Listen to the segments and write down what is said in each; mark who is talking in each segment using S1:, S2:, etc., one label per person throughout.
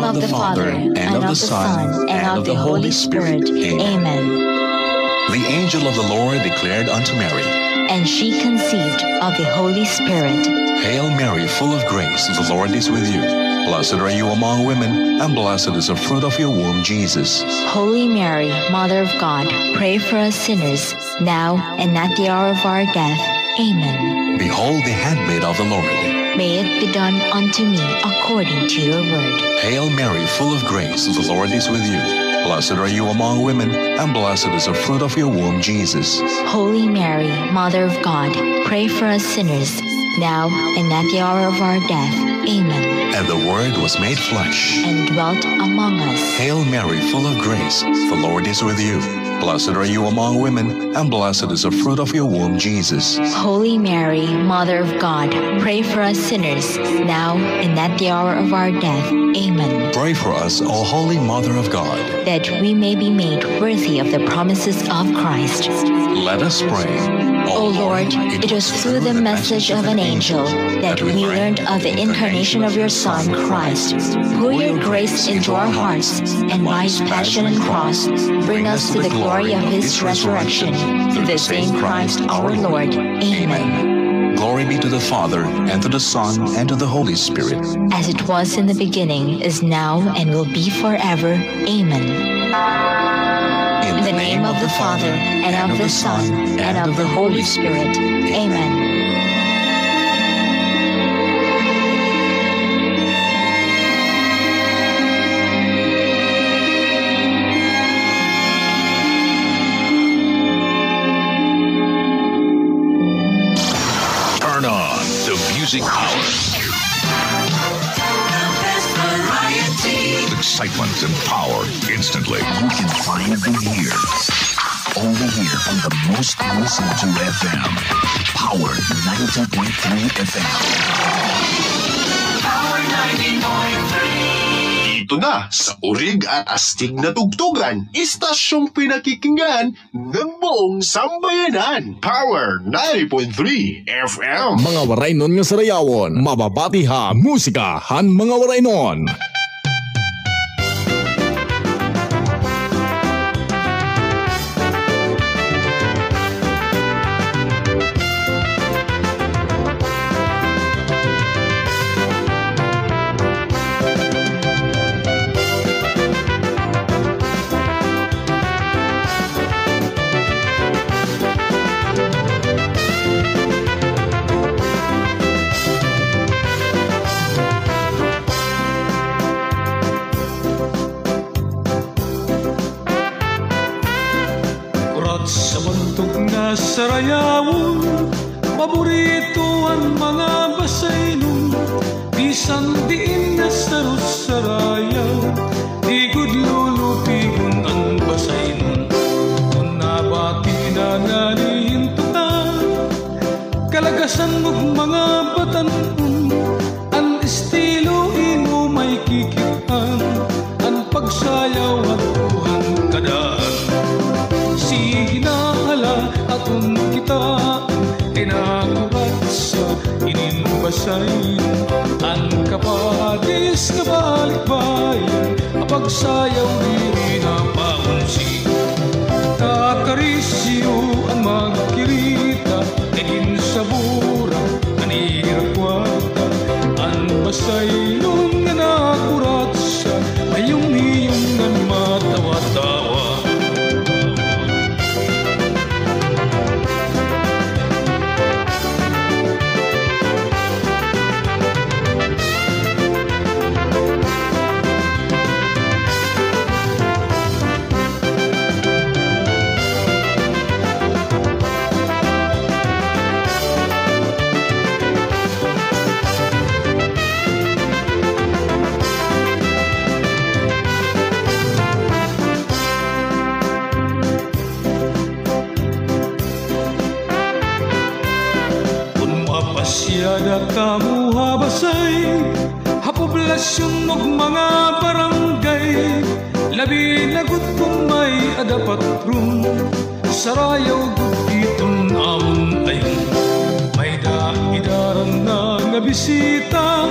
S1: of the Father, and of the Son, and of the Holy Spirit. Amen.
S2: The angel of the Lord declared unto Mary,
S1: And she conceived of the Holy Spirit.
S2: Hail Mary, full of grace, the Lord is with you. Blessed are you among women, and blessed is the fruit of your womb, Jesus.
S1: Holy Mary, Mother of God, pray for us sinners, now and at the hour of our death. Amen.
S2: Behold the handmaid of the Lord.
S1: May it be done unto me according to your word.
S2: Hail Mary, full of grace, the Lord is with you. Blessed are you among women, and blessed is the fruit of your womb, Jesus.
S1: Holy Mary, Mother of God, pray for us sinners, now and at the hour of our death. Amen.
S2: And the Word was made flesh,
S1: and dwelt among us.
S2: Hail Mary, full of grace, the Lord is with you. Blessed are you among women, and blessed is the fruit of your womb, Jesus.
S1: Holy Mary, Mother of God, pray for us sinners, now and at the hour of our death. Amen.
S2: Pray for us, O Holy Mother of God,
S1: that we may be made worthy of the promises of Christ.
S2: Let us pray.
S1: O Lord, it was through the message of an angel that we learned of the incarnation of your Son, Christ. Pour your grace into our hearts, and by his passion and cross, bring us to the glory of his resurrection. Through the same Christ our Lord. Amen.
S2: Glory be to the Father, and to the Son, and to the Holy Spirit.
S1: As it was in the beginning, is now, and will be forever. Amen. In the name of the Father, and of the Son, and of the Holy Spirit. Amen.
S3: Turn on the music power. Excitement and power instantly.
S4: You can find them here. Only here on the most listened to FM. Power 90.3 FM.
S5: Power 90.3. Dito na sa urig at astig na tugtugan, istasyong pinakikinggan ng buong sambayanan. Power 90.3 FM.
S6: Mga waray nun nga sarayawon, mababatiha, musika, han mga waray nun.
S7: Sarayawon, paborito ang mga basaynon, bisan diin na sarus-sarayaw, di gud lulutigon ang basaynon. Kung nabati na nanihinto ka, kalagasan mong mga batanon, ang estilo imo may kikitan, ang pagsayaw at tuhan kadaan. Sige na hala atong kita inakurat sa ininbasay ang kapadis na balikbayan apagsayaw diri na paunsi kakarisyo ang magkirita kanin sa bura kanirakwata ang basay nung nakurat sa mayong-hiyong na matawa-tawa. Pasyada kamu habasay hapoblasyon mog mga barangay labi nagut kung may adapat rum sarayaw gugitong amon ayon may daidaran na nga bisita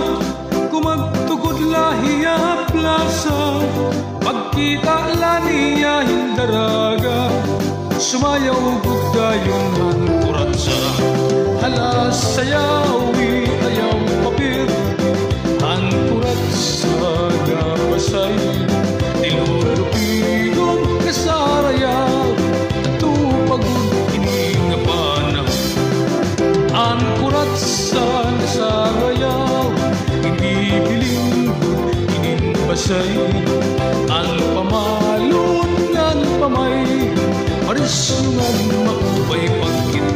S7: kumagtugod lahiya plas sumayaw budayon ang kuratsa. Halas sayawi ayaw papir ang kuratsa nga basay. Nilulupigon kasarayaw at tupagod ining nga panahon. Ang kuratsa nasarayaw hindi bilingkod ining basay. Ang pamalon ngan pamay paris ngan makubay pagkit.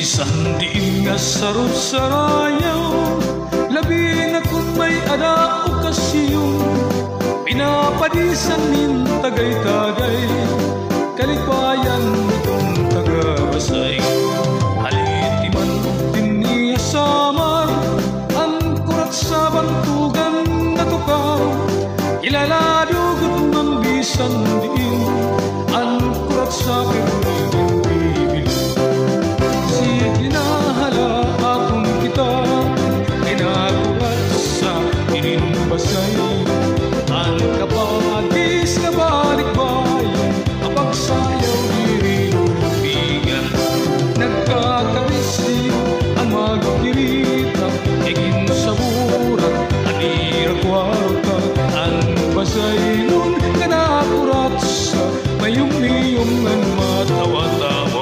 S7: Isang diin nga sarot sarayaw, labi na kung may ada okasyon. Pinapadisan nin tagay-tagay, kalipayan itong tagabasay. Halitiman din niya samar, ang kurat sa bantugan na tukaw. Ilaladugot man bisan diin, ang kurat sa pinuligin. Ginahala akong kita, ginagulat sa ininbasay. Ang kapagis na balikbayan, kapagsayaw dirilubigan. Nagkakarisi ang magkirita, egin sa burat, anirakwarta. Ang basay nun kanakurat sa mayum-iyong ang matawa-tawa.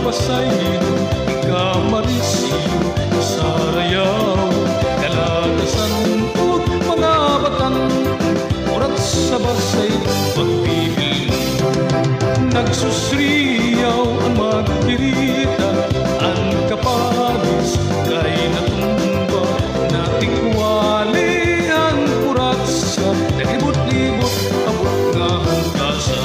S7: Pasayin, ikamarisiyo, sarayaw, kalatasan o mga batan, orat sa basay, pagpipil. Nagsusriyaw ang magkirita, ang kapagis, kay natumba, natingwali ang kuratsa, naglibot-libot, abot nga ang kasa.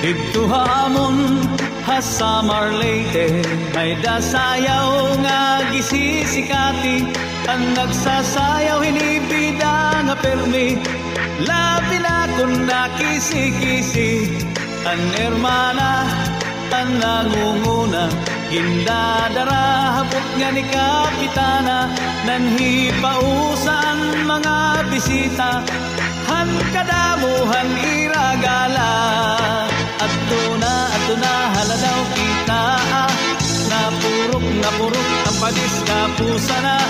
S8: Dito hamon hasamar Leyte, may dasayaw nga gisisikati. Ang nagsasayaw hinibida nga permi, labi na kung nakisi-kisi. Ang hermana, ang nangunguna, gindadara hapot nga ni kapitana. Nanhipausan mga bisita, han kadamuhan iragala. Ato na haladaw kita, napurok ang padis ka pusa na.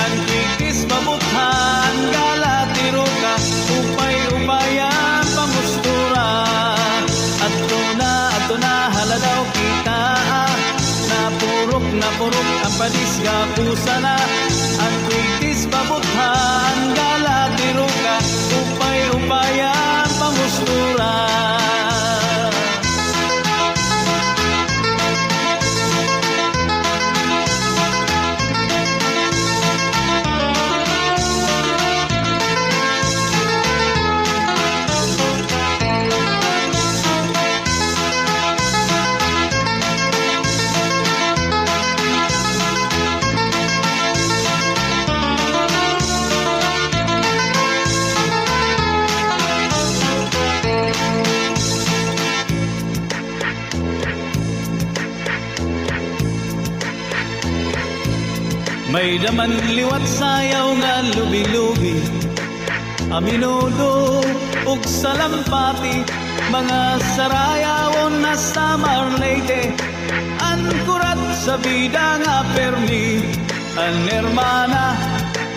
S8: Ang kikis mabuthan, galatiro ka, upay-upayan pamustura. Ato na haladaw kita, napurok ang padis ka pusa na. Ang kikis mabuthan, galatiro ka, upay-upayan pamustura. May daman liwat sayaw nga lubi-lubi, aminudo ug salampati, mga sarayawon na Samar Leyte, ankurat sa bida nga permi, an hermana,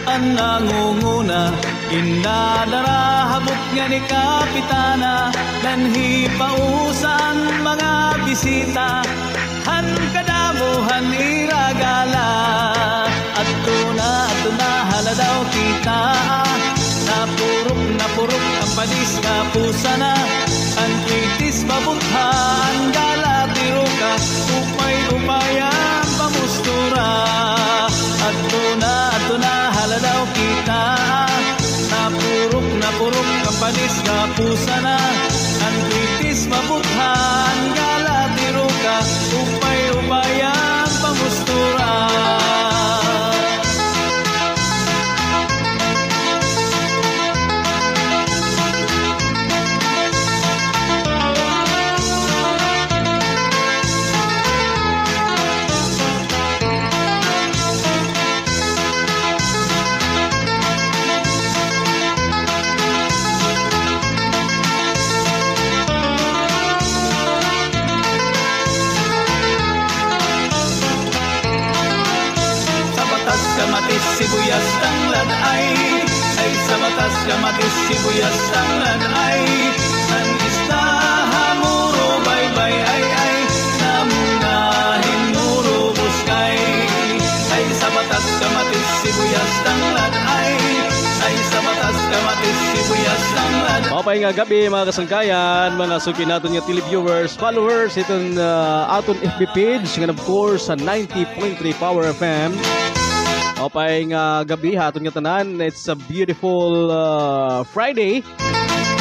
S8: an nangunguna, indadara habot nga ni kapitana, nanhi pausan mga bisita, han kadamuhan iragala. At tuna haladaw kita, napurok ang padis nga pusana, ang kritis mabutha, ang gala tiruka, upay-upayang pamustura. At tuna haladaw kita, napurok ang padis nga pusana, ang kritis mabutha, ang gala tiruka, upay-upayang pamustura. Kamatis sibuyas tanglad ay sa batas kamatis sibuyas tanglad ay ang istaha muro baybay ay namungahin muro buskay ay sa batas kamatis sibuyas tanglad ay sa batas kamatis sibuyas tanglad.
S9: Mapay nga gabi mga kasangkayan, mga suki natin nga televiewers, followers itong aton FB page and of course sa 90.3 Power FM. Opay nga gabi haton nga tanan, it's a beautiful Friday.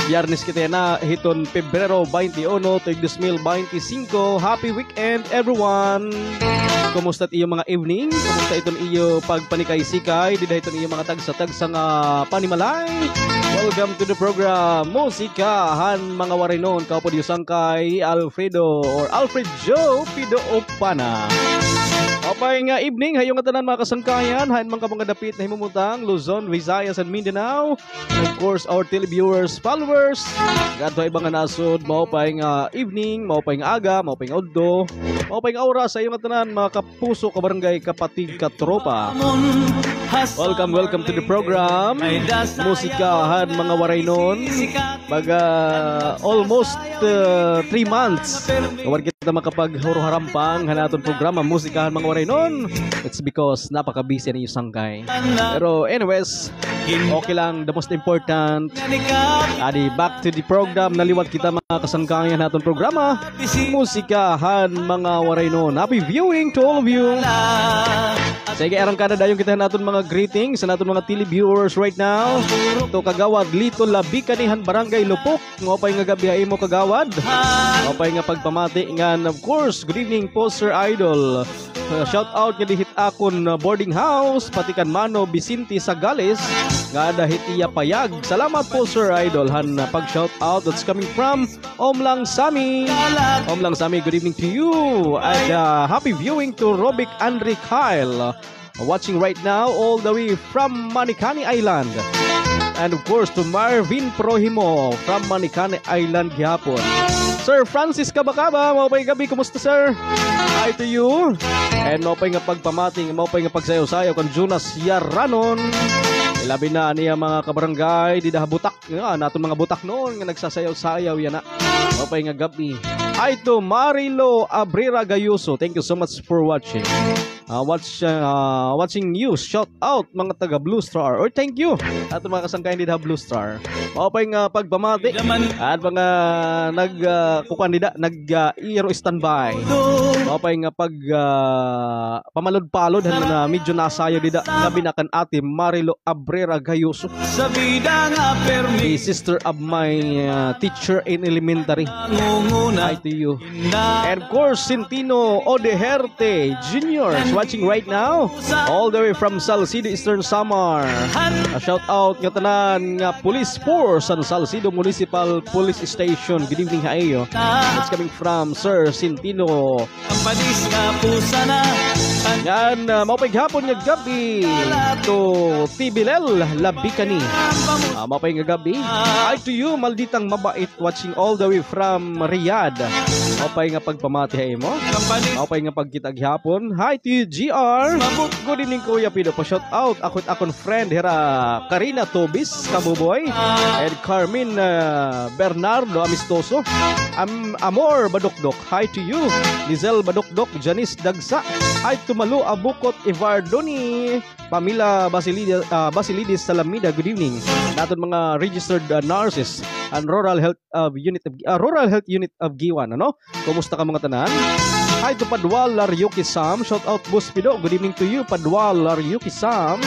S9: Biyernes kita na hiton Pebrero 21, 2025. Happy weekend everyone. Kumusta iyo mga evening? Kumusta iton iyo pagpanikay-sikay? Dida iton iyo mga tagsa-tagsa nga panimalay. Welcome to the program Musikahan mga warinon. Kaupo diyo sangkay Alfredo or Alfred Joe Pido Opana. Opay nga evening, hayong nga tanan mga kasangkayan, hain mga dapit na himumutang Luzon, Visayas, and Mindanao. And of course, our televiewers, followers, gato ibang nga nasod, maupay nga evening, maupay nga aga, maupay nga uddo, maupay nga oras, hayong nga tanan mga kapuso, kabarangay, kapatid, katropa. Welcome to the program Musikahan mga waraynon. Baga almost 3 months kawar kita makapag-harampang hanaton programa Musikahan mga waraynon. It's because napaka-busy na yung sangkay. Pero anyways, okay lang. The most important, back to the program. Naliwat kita mga kasangkayan naton programa Musikahan mga waraynon. Happy viewing to all of you. Sige, arang kada dayon kita naton mga greetings sa naton mga televiewers right now. To kagawad Lito Labicanihan Barangay Lupok. Ngopay nga gabi ay mo kagawad. Ngopay nga pagpamati nga of course. Good evening po Sir Idol. Shout out nga dihit akon boarding house patikan Mano Vicente Sagales nga dahit iya payag. Salamat po Sir Idol han pag shout out that's coming from Omlang Sami. Omlang Sami, good evening to you. And happy viewing to Robic Andre Kyle. Watching right now all the way from Manicani Island. And of course to Marvin Prohimo from Manicani Island gihapon. Sir Francis Kabakaba, maupay gabi, kumusta sir? Hi to you. And maupay nga pagpamating, maupay nga pagsayaw-sayaw kan Jonas Yaranon. Ilabi na niya mga kabarangay, di butak nga naton mga butak noon nga nagsasayaw-sayaw yan na. Maupay nga gabi. Hi to Marilo Abrera Gayuso. Thank you so much for watching. watching you. Shout out mga taga Blue Star. Or thank you at mga kasangkayan din ha Blue Star. Mao pa yung pagpamati at mga nag-iro standby. Mao pa yung pamalod-palod na medyo nasayo dida labi na kan ate Marilo Abrera Gayuso.
S8: Sa vida nga permi,
S9: The sister of my teacher in elementary. Hi to you. And of course, Centino Odeherte Jr. is watching right now. All the way from Salcido, Eastern Samar. A shout out nga tanan nga Police Force sa Salcido Municipal Police Station. Good evening ha iyo. It's coming from Sir Centino.
S8: ang padis nga pusa na.
S9: Yan, maupay hapon nga gabi to Tibilel Labicani. Maupay nga gabi. Hi to you, malditang mabait, watching all the way from Riyadh. Maupay nga pagpamati hay mo. Maupay nga pagkita hapon. Hi to you, GR. Good evening Kuya Pido. Pa-shout out akon friend hera Karina Tobis Kabuboy and Carmen Bernardo Amistoso. Amor Badokdok. Hi to you, Lizelle Badokdok, Janice Dagsa. Hi to Malu Abukot Ivardoni, Pamila Basilidis Salamida. Good evening. Naton mga registered nurses and rural health unit of Giwan, ano? Kumusta ka mga tanan? Hi to Padwal Laryuki Sam. Shout out Buspido. Good evening to you Padwal Laryuki Sam.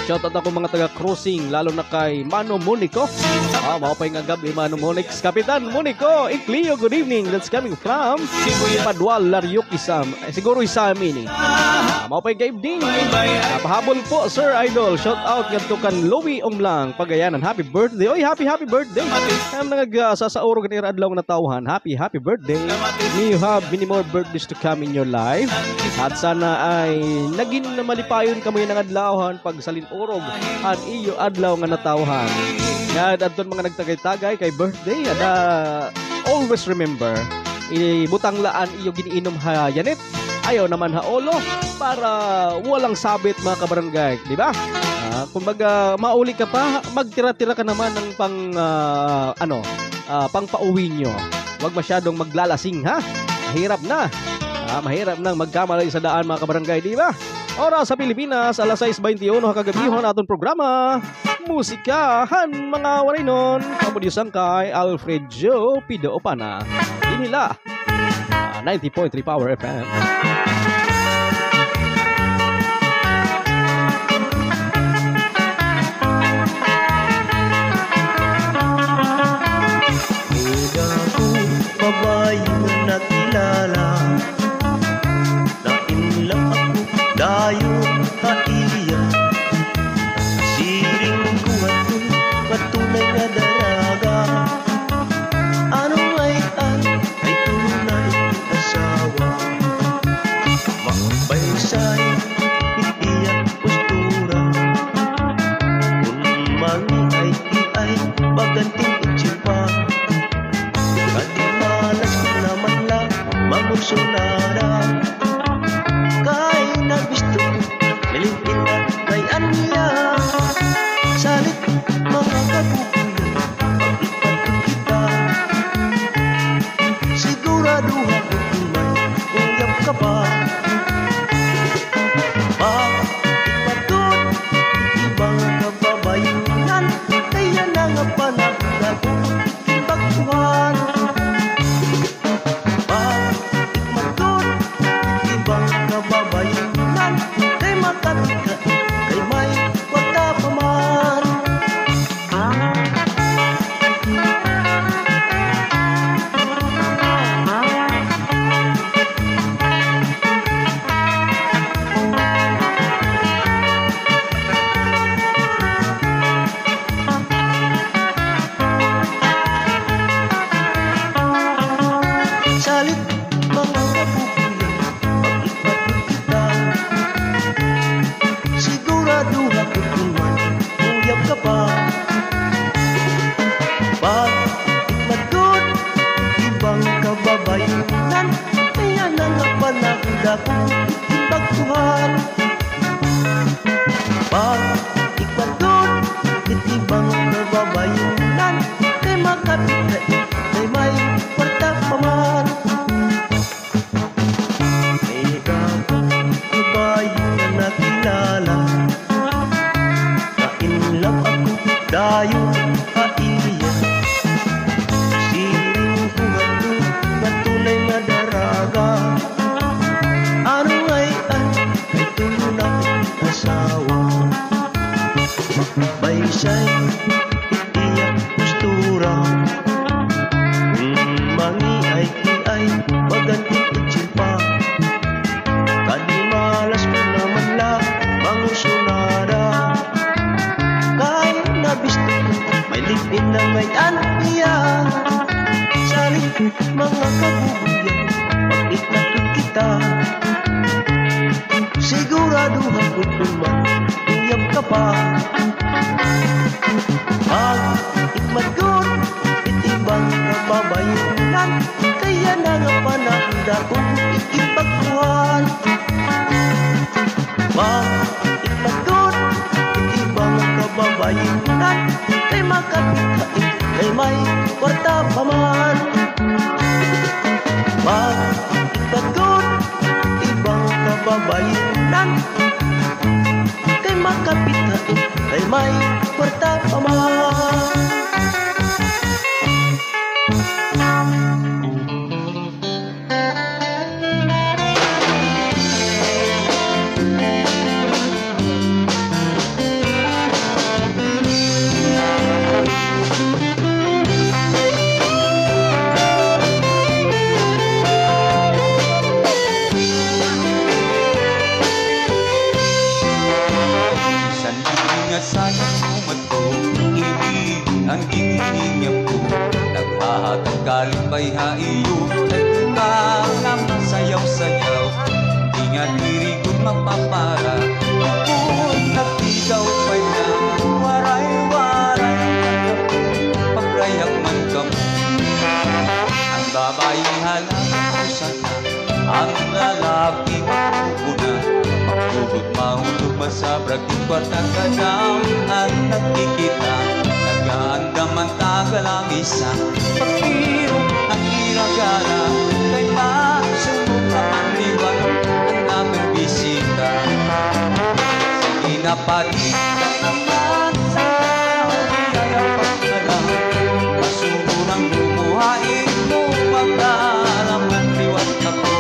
S9: Shout out ako mga taga Crossing, lalo na kay Mano Monico. Maupay nga gabi Mano Monix. Kapitan Monico Iklio, good evening. That's coming from Padwal Laryuki Sam. Siguro isa amin eh. Maupay ga evening. Pahabol po Sir Idol. Shout out nga to kan Louie Omlang Pagayanan. Happy birthday. Oy, happy birthday. Ang nagsasauro ganira adlaw na tawhan. Happy birthday. May you have many more birthdays to come in your life. At sana ay naging malipayon kamo ng adlawhan pag salin urog at iyo adlaw nga natawhan. Yan adton mga nagtagay-tagay kay birthday and always remember ibutang laan iyo giniinom ha yanit. Ayaw naman haolo para walang sabit mga kabarangay, di ba? Kumbaga mauli ka pa, magtira-tira ka naman ng pang pauwi nyo. Huwag masyadong maglalasing ha. Mahirap na. Mahirap nang magkamalay sa daan mga kabarangay, di ba? Oras sa Pilipinas, alas 6:21 kagabihon aton programa. Musikahan mga warinon. Kamudyusang kay Alfred Joe Pido Opana. Inila 90.3 Power FM.
S10: Babayo na kilala na inlang ako dayo kaiya siring kuwato patunay nga dalaga anong ay tunay asawa mabaysay iiyak postura kung mani ay baganting utsipa Magursunara kay nabisto nilipin na kay anya salit mga kapupulo pag-ipat kita sigurado ako may uyap ka pa ipatun ibang kababayunan kaya na nga panagdago bagtuhan kababayunan kay makatika kay may wata paman salit mga kapupulo sigurado ako kuman uyap ka pa pag ikmatod ibang kababayunan kaya na nga panagda ko bagtuhan pag ikmatod ibang kababayunan kay makapit kay may kwarta paman kay gago pa. Pag-ikmagot, itibang kababayunan, kaya na nga panahon kung ikipagkuhan. Pag-ikmagot, itibang kababayunan, kay makapit kay may kwarta pa man. Pag-ikmagot, itibang kababayunan, kay makapit kay may kwarta pa man.
S8: Ang giginyap ko naghahatag kalipay ha iyo nagkalam sayaw-sayaw di nga dirigod mapapara kung nagtigaw pa'y na waray-waray pagrayak man ka mo ang babae halang sana ang lalaki magpupuna magpugod mahulog masabrag yung kwartang ganaw ang nakikita nag-aandam ang tagal ang isa pagkiro ang hiragana kay masunod na panliwan ang aming bisita sige na palitan naman sa ayaw pagkalang masunod ang bumuhain mo magkalang ang liwan ako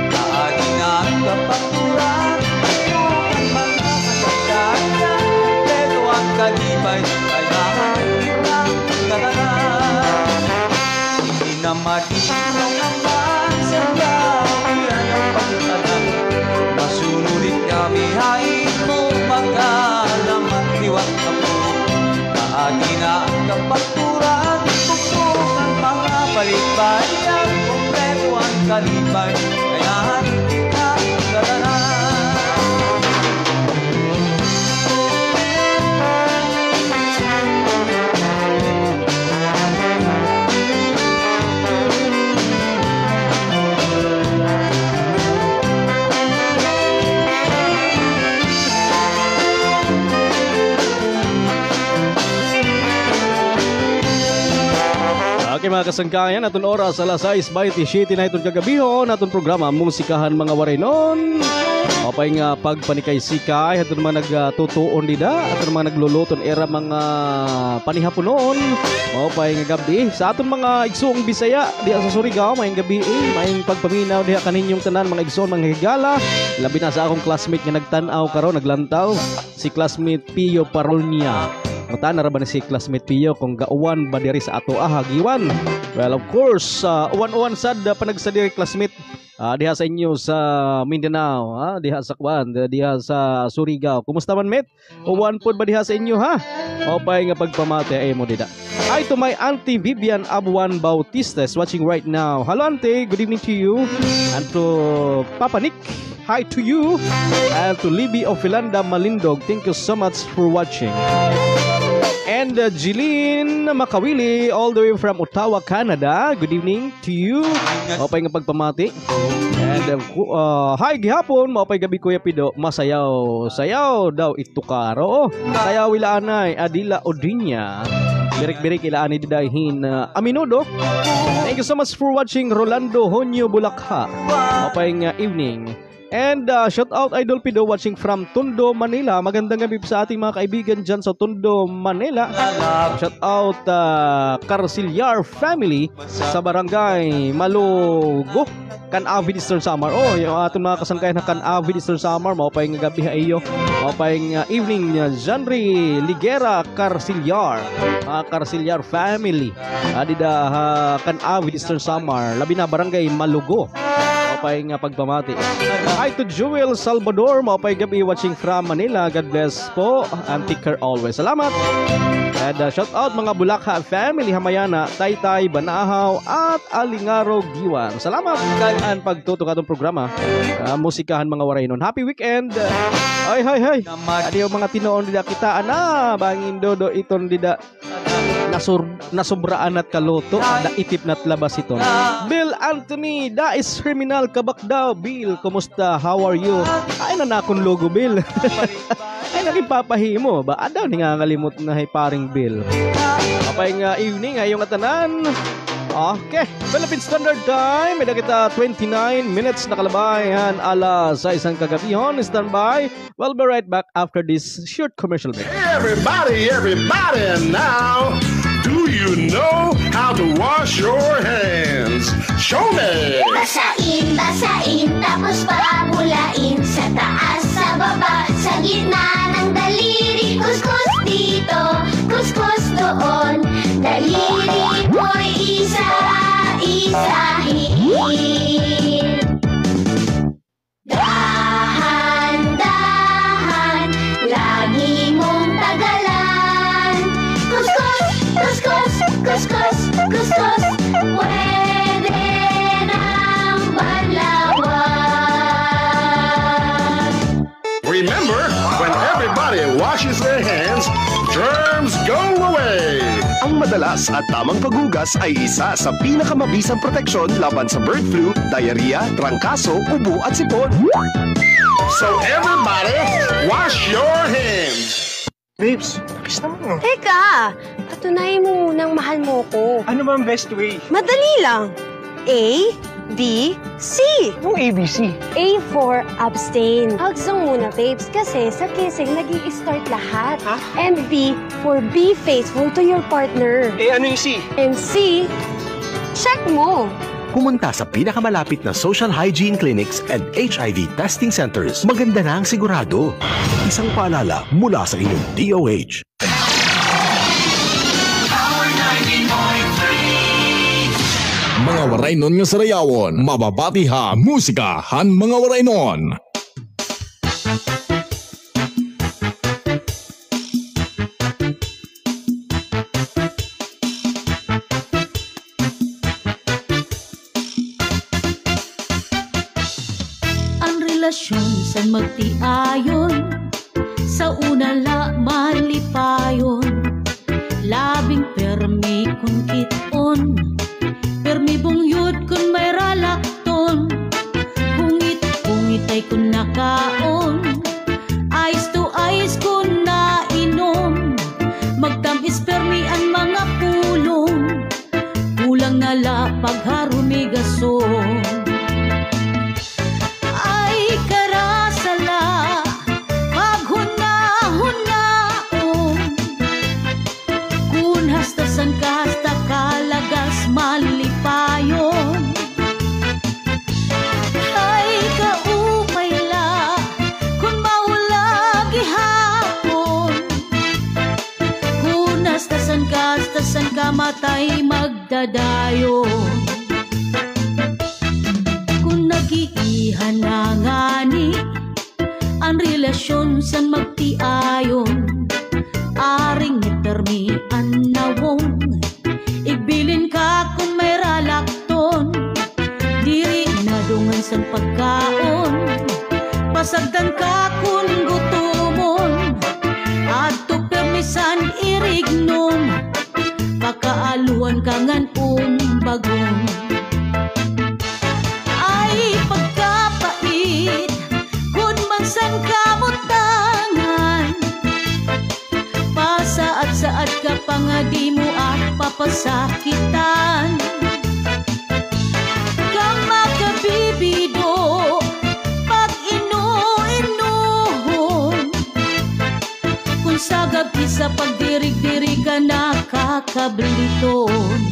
S8: naadi na ang kapaturan ang mga kasagaya pero ang kalibay hindi na matinaw naman sa gabi ang pagtalang masunulit kami hain mo magalaman liwat ako naagi na ang kapaturan tukong ang mga balikbayan kompleto ang kalibay kaya hindi na galanan.
S9: Okay mga kasangkayan, atong oras alas 6:27 na itong kagabihon, atong programa Musikahan Mga Warinon. Mapay nga pagpanikay sikay, atong mga nagtutuon dida, atong mga nagluluton era mga panihaponon. Mapay nga gabi sa atong mga igsoong Bisaya diha sa Surigao, mayong gabi mayong pagpaminaw diha kaninyong tanan mga igsoon mga higala. Labi na sa akong classmate nga nagtan-aw karon naglantaw, si classmate Pio Parolnia. Mata na ba si classmate Pio kung gauwan ba diri sa ato hagiwan? Well, of course, uwan-uwan sad panagsadiri classmate diha sa inyo sa Mindanao, diha sa Kwan, diha sa Surigao. Kumusta man met? Uwan pod ba diha sa inyo ha? O pay nga pagpamate ay mo dida. Hi to my Auntie Vivian Abuan Bautista is watching right now. Hello Auntie, good evening to you. And to Papa Nick, hi to you. And to Libby of Filanda Malindog, thank you so much for watching. And Jeline Makawili all the way from Ottawa, Canada. Good evening to you. Maupay nga pagpamati. And hi gihapon, maupay gabi Kuya Pido. Masayaw. Sayaw daw ito karo. Sayaw ilaanay Adila Odinya. Birik-birik ilaanay didahin Aminudo. Thank you so much for watching Rolando Honyo Bulakha. Maupay nga evening. And shout out Idol Pido watching from Tondo, Manila. Magandang gabi sa ating mga kaibigan dyan sa Tondo, Manila. Shout out Carcillar family sa barangay Malugo, Canavi Eastern Samar. Oh, yung atong mga kasangkayan na Canavi Eastern Samar. Maupay nga gabi iyo. Maupay nga evening Janry Ligera Carcillar. Carcillar family. Adida Canavi Eastern Samar. Labi na barangay Malugo. Maupay nga pagpamati. Hi to Jewel Salvador. Maupay gabi watching from Manila. God bless po. And take care always. Salamat. And shout out mga Bulakha family Hamayana, Taytay, Banahaw at Alingaro Giwan. Salamat kan pagtutok atong programa. Musikahan mga waraynon. Happy weekend. Ay. Adi yung mga tinoon dida kita ana bangin dodo iton dida nasubraan at kaloto da itip nat labas iton. Bill Anthony, da is criminal kabak daw. Bill, kumusta? How are you? Ay nanakon logo Bill. Ay nakipapahimo ba? Adaw ni nga ngalimot na hay paring Bill. Kapay nga evening ngayong atanan. Okay, Philippine Standard Time. May kita 29 minutes na kalabayan alas sa isang kagabihon. Stand by. We'll be right back after this short commercial break.
S5: Hey everybody now. Do you know how to wash your hands? Show me!
S11: Basain, tapos paabulain. Sa taas, sa baba, sa gitna ng daliri. Kuskus dito, kuskus doon. Daliri mo'y isa-isahin. Dahan-dahan, lagi mong tagalan. Kuskus, kuskus, kuskus, kuskus. Pwede nang banlawan.
S5: Remember, when everybody washes their hands, germs go away. Ang madalas at tamang paghugas ay isa sa pinakamabisang proteksyon laban sa bird flu, diarrhea, trangkaso, ubo at sipon. So everybody, wash your hands.
S10: Babes, kiss naman mo.
S12: Teka, patunayan mo munang mahal mo ko.
S10: Ano ba ang best way?
S12: Madali lang. A, B, C.
S10: Yung ABC.
S12: A for abstain. Hugsong muna, babes, kasi sa kissing nag-i-start lahat.
S10: Ha?
S12: And B for be faithful to your partner.
S10: Eh, ano yung C?
S12: And C, check mo.
S13: Pumunta sa pinakamalapit na social hygiene clinics and HIV testing centers. Maganda na ang sigurado. Isang paalala mula sa inyong DOH.
S6: Mga waraynon nga sarayawon, mababatiha, musikahan mga waraynon.
S14: Ang relasyon sa magtiayon, sa una la malipayon, labing permi kun kiton. Permi bungyod kun may ralakton, hungit-hungitay kun nakaon, ice to ice kun nainom, magtamis permi ang mga pulong, kulang na la pagharumigason. Ay karasala, maghuna-hunaon, kun hastasan ka hasta kalagas malipayon. Ay kaupay la, kun maulagi hapon, kun hastasan ka matay magdadayon. Kung nagiihanangani ang relasyon san magtiayon, aring nitermi ang nawong, igbilin ka kung may ralakton, diri nadungan san pagkaon, pasagdan ka kung gutumon, adto permisan irignom, pakaaluan ka ngan bagong. Ay pagkapait, kun man san kamutangan, pasaat-saat ka pa nga di mo at papasakitan. Kang makabibido, pag inu-inuhon, kung sa gabi sa pagdirig-dirig ka nakakabliton.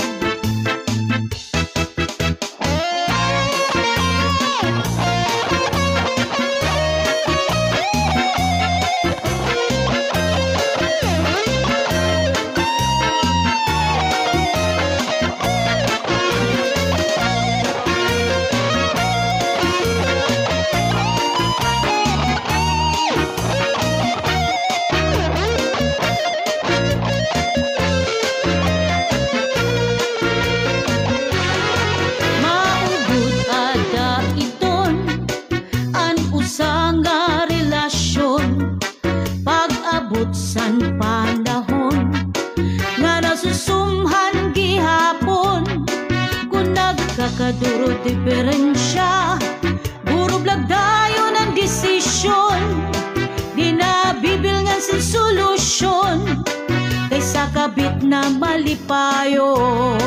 S14: na malipayon.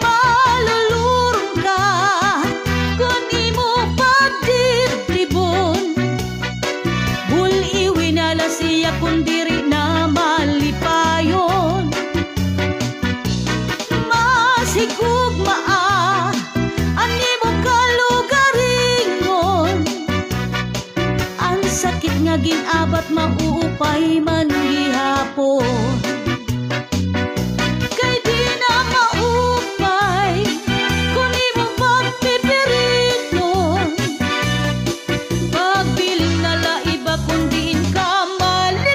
S14: Malulurong ka kung imo pagdibdibon, buliwi na la siya kung diri na malipayon. Masigugmaa ani mo kalugaringon, ang sakit nga ginabat mauupay man gihapon. Kay di na maupay kung imo pagpipiriton, pagbiling na la iba kung diin ka malipayon.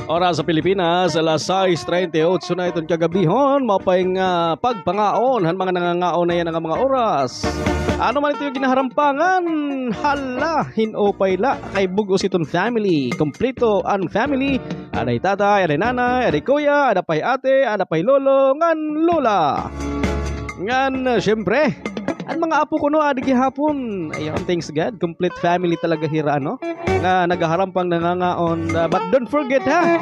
S9: Oras sa Pilipinas, alas 6:38 na itong kagabihon. Mapayng pagpangaon, han mga nangangaon na yan ang mga oras. Ano man ito yung ginaharampangan? Hala, hinopay la kay bugos itong family. Kompleto ang family. Aday tatay, aday nanay, aday kuya, aday ate, aday lolo, ngan lola. Ngan, syempre, ang mga apo ko no, aday gihapon. Ayun, thanks God. Complete family talaga hira, no? Na nagaharampang nangangaon. But don't forget, ha?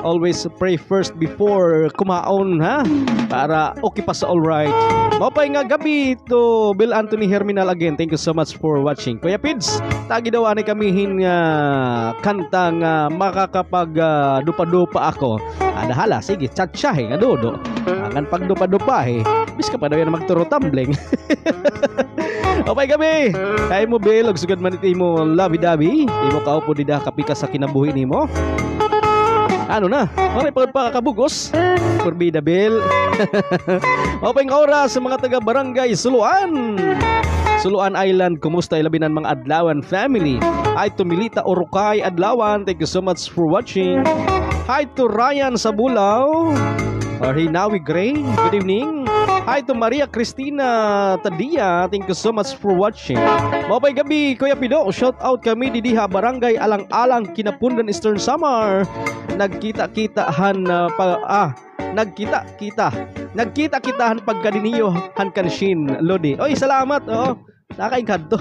S9: Always pray first before kumaon, ha? Para okay pa sa alright. Mapay nga gabi to Bill Anthony Herminal again. Thank you so much for watching. Kuya Pids, tagi daw ani kamihin nga kanta nga makakapag dupa-dupa ako. Hala, sige, chat-chahe nga dodo. Angan pag dupa-dupa bis ka pa daw yan magturo tumbling. Mapay gabi. Kaya mo Bill, sugad man iti mo labi-dabi. Imo kaupo dida kapika sa kinabuhi nimo. Ano na? Maray pagkakabugos. Forbida Bill. Mapayong oras sa mga taga Barangay Suluan. Suluan Island, kumusta ilabinan mga Adlawan family? Hi to Milita Orukay Adlawan, thank you so much for watching. Hi to Ryan Sabulaw or Hinawi Gray, good evening. Hi to Maria Cristina Tadia, thank you so much for watching. Mapay gabi Kuya Pido, shout out kami didiha Barangay Alang-Alang, Kinapundan, Eastern Samar. Nagkita-kitahan pagkadiniyo hankanshin Lodi. Oy, salamat. Oo. Nakaingkad to.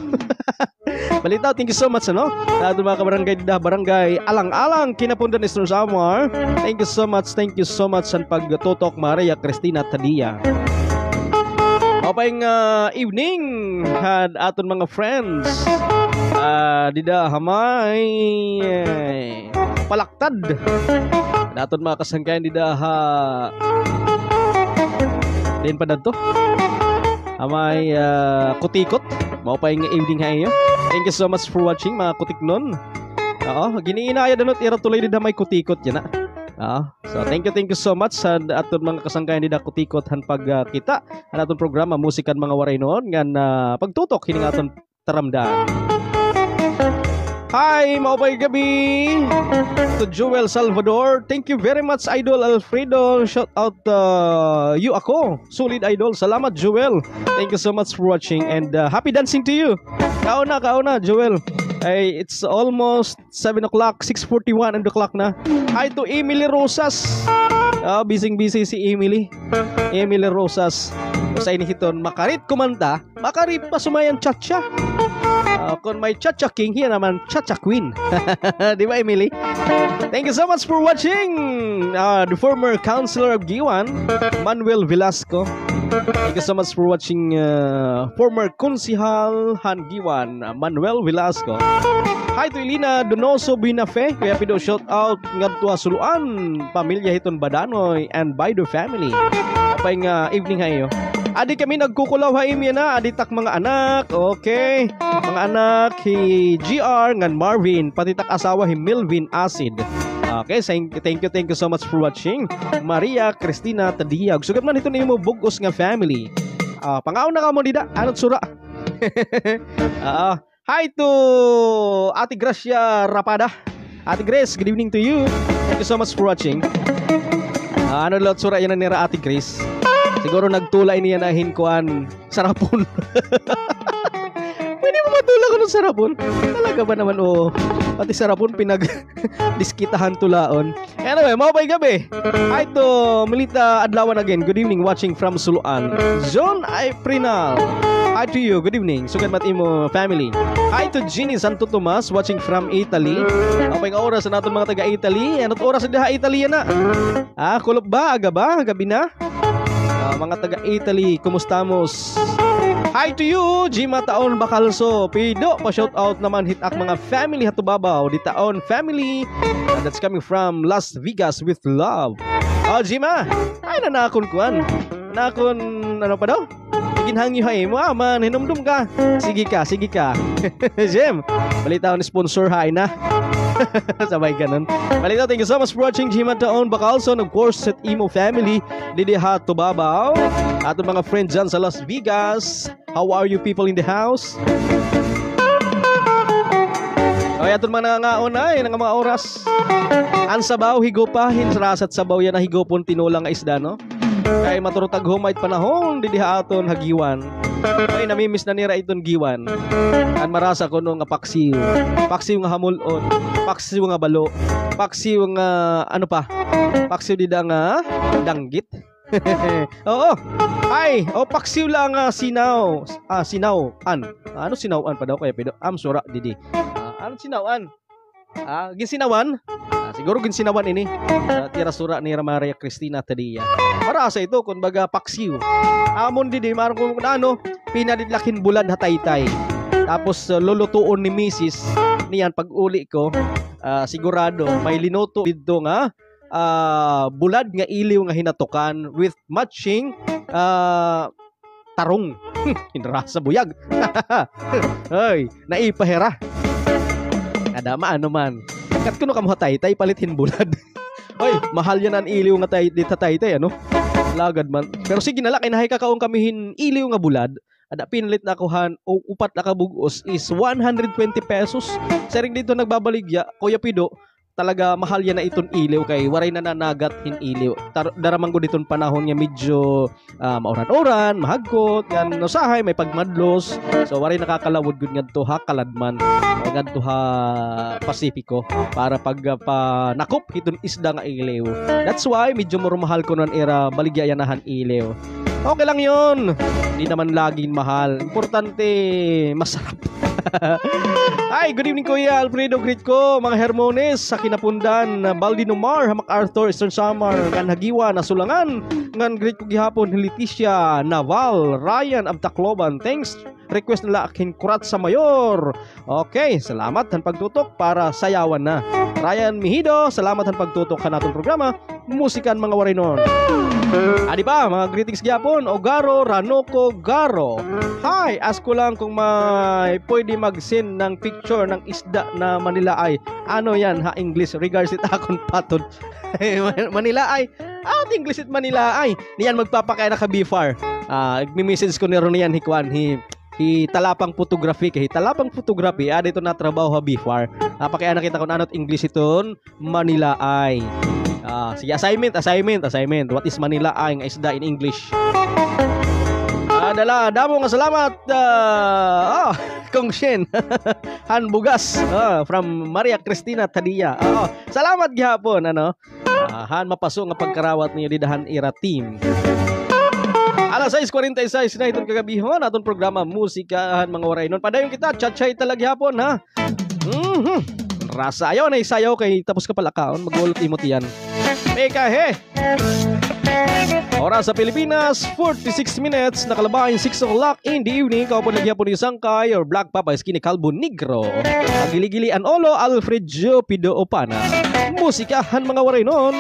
S9: Balitaw, thank you so much ano. Sa ating mga kabarangay didiha Barangay Alang-Alang, Kinapundan, Eastern Samar. Thank you so much sa pagtutok Maria Cristina Tadia. Mapayong evening had aton mga friends. Dida hamay palaktad. Aton mga kasangkayan dida ha. Din pa dadto. Hamay kutikot. Mapayong evening ha iyo. Thank you so much for watching mga kutiknon. Oo, giniinaya danot ira tuloy dida may kutikot yan na. So thank you so much sa aton mga kasangkayan dida kutikot han pagkita ang aton programa musikan mga waray noon ngan pagtutok hining aton taramdaan. Hi, maupay gabi to Joel Salvador. Thank you very much Idol Alfredo. Shout out you ako. Solid Idol. Salamat Joel. Thank you so much for watching and happy dancing to you. Kauna Joel. Ay, it's almost 7 o'clock, 6:41 on the clock na. Hi to Emily Rosas. Busy si Emily Rosas. Sa inihiton, makarit kumanta, makarit pa sumayan chacha. Kung may chacha king, hiya naman chacha queen. Di ba Emily? Thank you so much for watching. The former councilor of Giwan, Manuel Velasco. Thank you so much for watching former konsihal Han Giwan, Manuel Velasco. Hi to Elina Donoso Binafe. Kaya pido shout out ngadto Suluan, pamilya hiton Badanoy and Baido family. Apay nga evening hayo. Adi kami nagkukulaw ha imya na, adi tak mga anak. Okay. Mga anak hi GR ngan Marvin, pati tak asawa hi Milvin Acid. Okay, thank you so much for watching. Maria Cristina Tadia. Sugat man ito nimo bugos nga family. Pangaw na ka mo dida, anot sura. Hi to Ate Gracia Rapada. Ate Grace, good evening to you. Thank you so much for watching. Ano lot sura yan na nira Ate Grace? Siguro nagtulay niya na hinkuan sarapon. Pwede mo matulak ko ng sarapon? Talaga ba naman pati sarapon pinag-diskitahan tulaon. Anyway, mapay gabi. Hi to Melita Adlawan again. Good evening watching from Suluan. John Prinal. Hi to you. Good evening. Sugat matimo family. Hi to Ginny Santo Tomas watching from Italy. Mapay nga oras na natin mga taga-Italy. Ano't oras na Italy yan na? Kulop ba? Aga ba? Gabi na? Mga taga-Italy, kumustamos? Hi to you, Jima Taon Bacalso. Pido, pa-shout out naman hitak mga family hatubabaw. Di Taon family. That's coming from Las Vegas with love. Jima, ay nanakon kuan. Nanakon, ano pa daw? Ginhangyo hay mo, man, hinumdum ka. Sige ka. Jim, balitaw ni sponsor hay na. Sabay ganun. Balitaw, thank you so much for watching Jima Taon Bacalso. Of course, at Imo family, Didiha Tubabaw. Ato mga friends dyan sa Las Vegas. How are you people in the house? Okay, ato mga nangangaon ay, ng mga oras. Ang sabaw, higo pa. Hinsrasat sabaw yan na higo pon tinulang isda, no? Kay maturutag humait panahon, didiha aton hagiwan. Ay, namimiss na nira iton giwan. An marasa ko nung paksiw. Paksiw nga hamulon. Paksiw nga balo. Paksiw nga, ano pa? Paksiw di nga danggit. Oo. Ay, paksiw lang sinaw. Sinawan. Ano sinawan pa daw kaya pido? Sura didi. Ano sinawan? Ginsinawan? Siguro ginsinawan ini. Tira sura ni Maria Cristina Tadia. Marasa ito kung baga paksiw. Amon didi marang kung ano, pinadidlakin bulad hataytay. Tapos lulutuon ni Mrs. niyan pag uli ko, sigurado may linuto dito nga bulad nga iliw nga hinatukan with matching tarong. Hinrasa buyag. Ay, naipahera. Adama ano man. Kat kuno kam hatay tay palitin bulad. Oy, mahal yan ang iliw nga tayo dito tayo ano? Lagad man. Pero sige na lang, inahay kakaong kamihin iliw nga bulad. Ada pinalit na kuhan o upat na kabugos is 120 pesos. Sering dito nagbabaligya, Kuya Pido, talaga mahal yan na iton iliw kay waray na nanagat hin iliw. Daramang ko diton panahon nga medyo mauran-uran, mahagkot, yan usahay, may pagmadlos. So waray nakakalawod gud ngadto ha kaladman. Ngadto ha Pasifiko para pag nakop iton isda nga iliw. That's why medyo mahal ko nan era baligya yanahan iliw. Okay lang yun. Hindi naman laging mahal. Importante, masarap. Ay, good evening Kuya Alfredo. Greet ko mga Hermones sa Kinapundan, Baldinomar, Hamak Arthur, Eastern Samar, Ngan Hagiwa, Nasulangan. Ngan greet ko gihapon, Leticia, Naval, Ryan, Abtacloban. Thanks. Request nila akin kurat sa mayor. Okay, salamat han pagtutok para sayawan na. Ryan Mihido, salamat han pagtutok ka natong programa. Musikan mga warinon. Adi ba, mga greetings gyapon. Ogaro, Ranoko, Garo. Hi, ask ko lang kung may pwede mag-send ng picture ng isda na Manila ay. Ano yan ha, English? Regards it akong patod. Manila ay. English it Manila ay. Niyan magpapakaya na ka Bifar. Message ko ni Ronian Hikwan. Talapang photography kay talapang photography dito na trabaho ha Bifar. Pakaya nakita ko na ano't English iton Manila ay. Sige, assignment. What is Manila ay nga isda in English? Damo nga salamat. Kong Shen. Han Bugas from Maria Cristina Tadia. Salamat gihapon ano. Han mapaso nga pagkarawat niyo didahan ira team. Alas 6:46 na itong kagabihon aton programa Musikahan mga waraynon. Padayon kita chat-chat talaga hapon ha. Rasa ayaw na isayaw kay tapos ka pala kaon magulot imot yan. Meka he. Oras sa Pilipinas 46 minutes nakalabahin 6 o'clock in the evening. Kaupon lagi hapon ni Sangkay or Black Papa Skinny Calvo Negro. Agili-gili Olo Alfredo Pido Opana. Musikahan mga waraynon.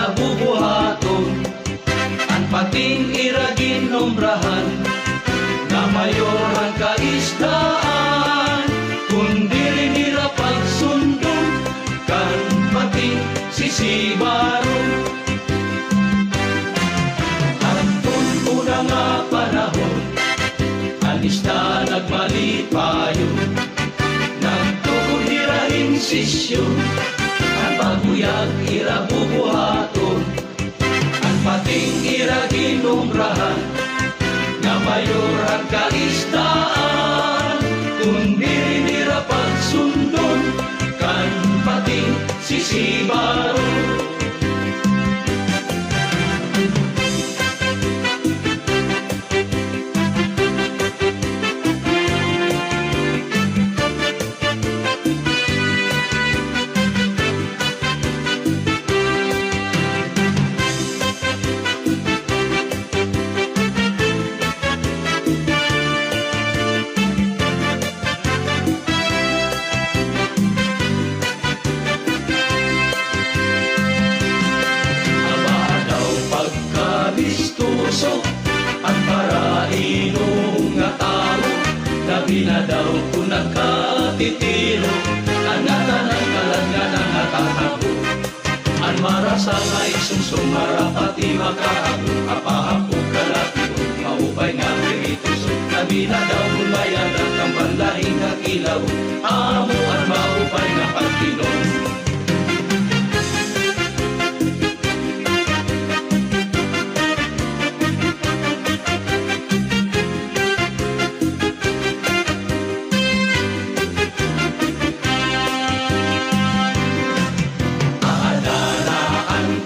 S8: ira bubuhaton, ang pating ira ginombrahan, na mayor ang kaisdaan, kundi rin ira pagsundon, kan pating sisibaron. Antun una nga panahon, alista nagmalipayon, nagtukod irahin sisyon, ang paguyag ira bubuhaton, ang pating ira ginombrahan, na mayor ang kaisdaan, kundi rin ira pagsundon, kan pating sisibaron. Ang parainong nga tao, labi na daw kung nakatitiro, ang natanan kalanga ng natatago. Ang marasa nga isungsong marapati makahago, apahapo kalapiro, maupay nga piritos, labi na daw kung bayadan kang banlahing kakilaw, amo ang maupay nga pagkinom.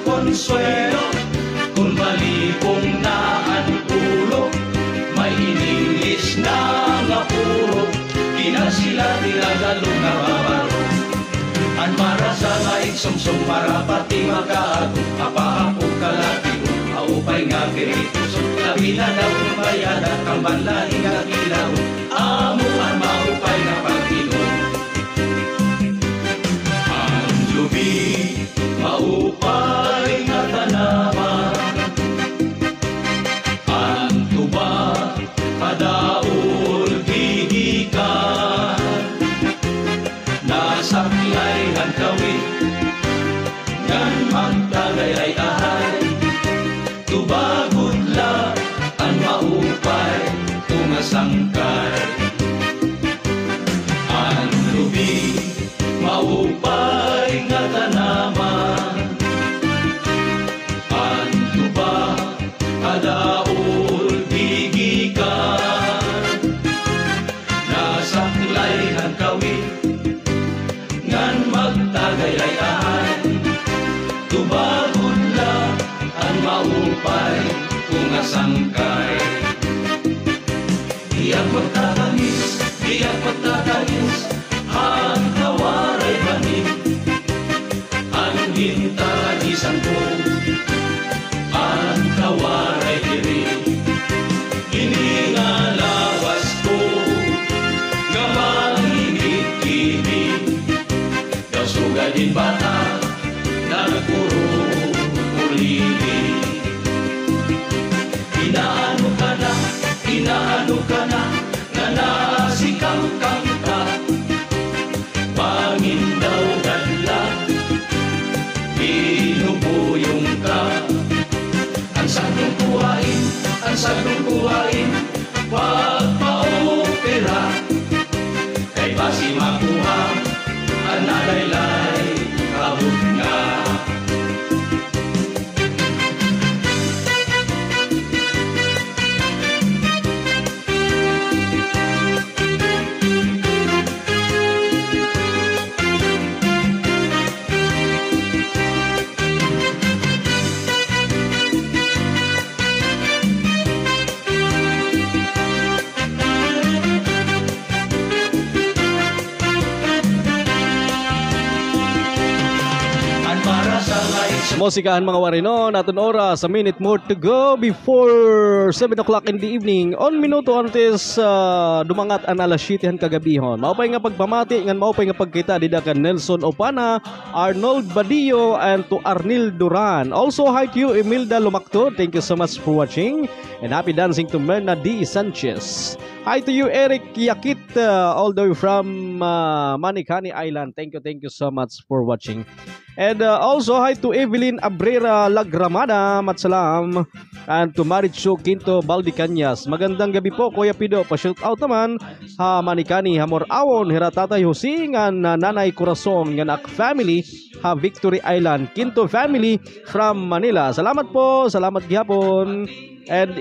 S8: Consuelo, kung malipong na ang ulo, may inilis na nga puro, kinasila tinagalong na babaro. Ang marasa nga iksumsong marapati makahago, apahapong kalapiro, maupay nga kiritos, labi na daw kumayadan, kang banlahi nga kilaw, amo ang maupay nga pagkinom. Ang lubi, maupay nga tanaman, ang tuba padaol gigikan, nasaklay ang kawit ngan magtagayay-ahay, tubagod la ang maupay tumasangkay. Ang lubi maupay nga tanaman, ang tuba padaol gigikan, nasaklay ang kawit ngan magtagayay-ahay, tubagod la ang maupay tumasangkay. Diyak magtatangis, diyak magtatangis, ang kawaray banig, ang hintalisan ko, ang kawaray diri, iningalawas ko, nga mangingit-ingit, daw sugadin bata, nagpuro ulili. Inaano ka na, nga nasikang-kang ka, Pangindaw dadla, binubuyong ka. Ang sagrong kuhain, wag pa-opera, kay basi makuha, ang nalaylay, kabut nga.
S9: Musikahan mga warino, natin oras, a minute more to go before 7 o'clock in the evening. On minuto antes dumangat ang alas 7 kagabihon. Maupay nga pagpamati, ngan maupay nga pagkita dida kan Nelson Opana, Arnold Badillo, and to Arnil Duran. Also, hi to you, Emilda Lumacto. Thank you so much for watching. And happy dancing to Merna D. Sanchez. Hi to you, Eric Yakit, all the way from Manicani Island. Thank you so much for watching. And also, hi to Evelyn Abrera Lagramada, matsalam. And to Marichu Quinto Baldicanyas. Magandang gabi po, Kuya Pido. Pa-shoot out naman. Ha, Manicani, Hamor Awon, Hiratatay Husingan, Nanay Corazon, Nganak Family, ha, Victory Island, Quinto Family from Manila. Salamat po, salamat gihapon. And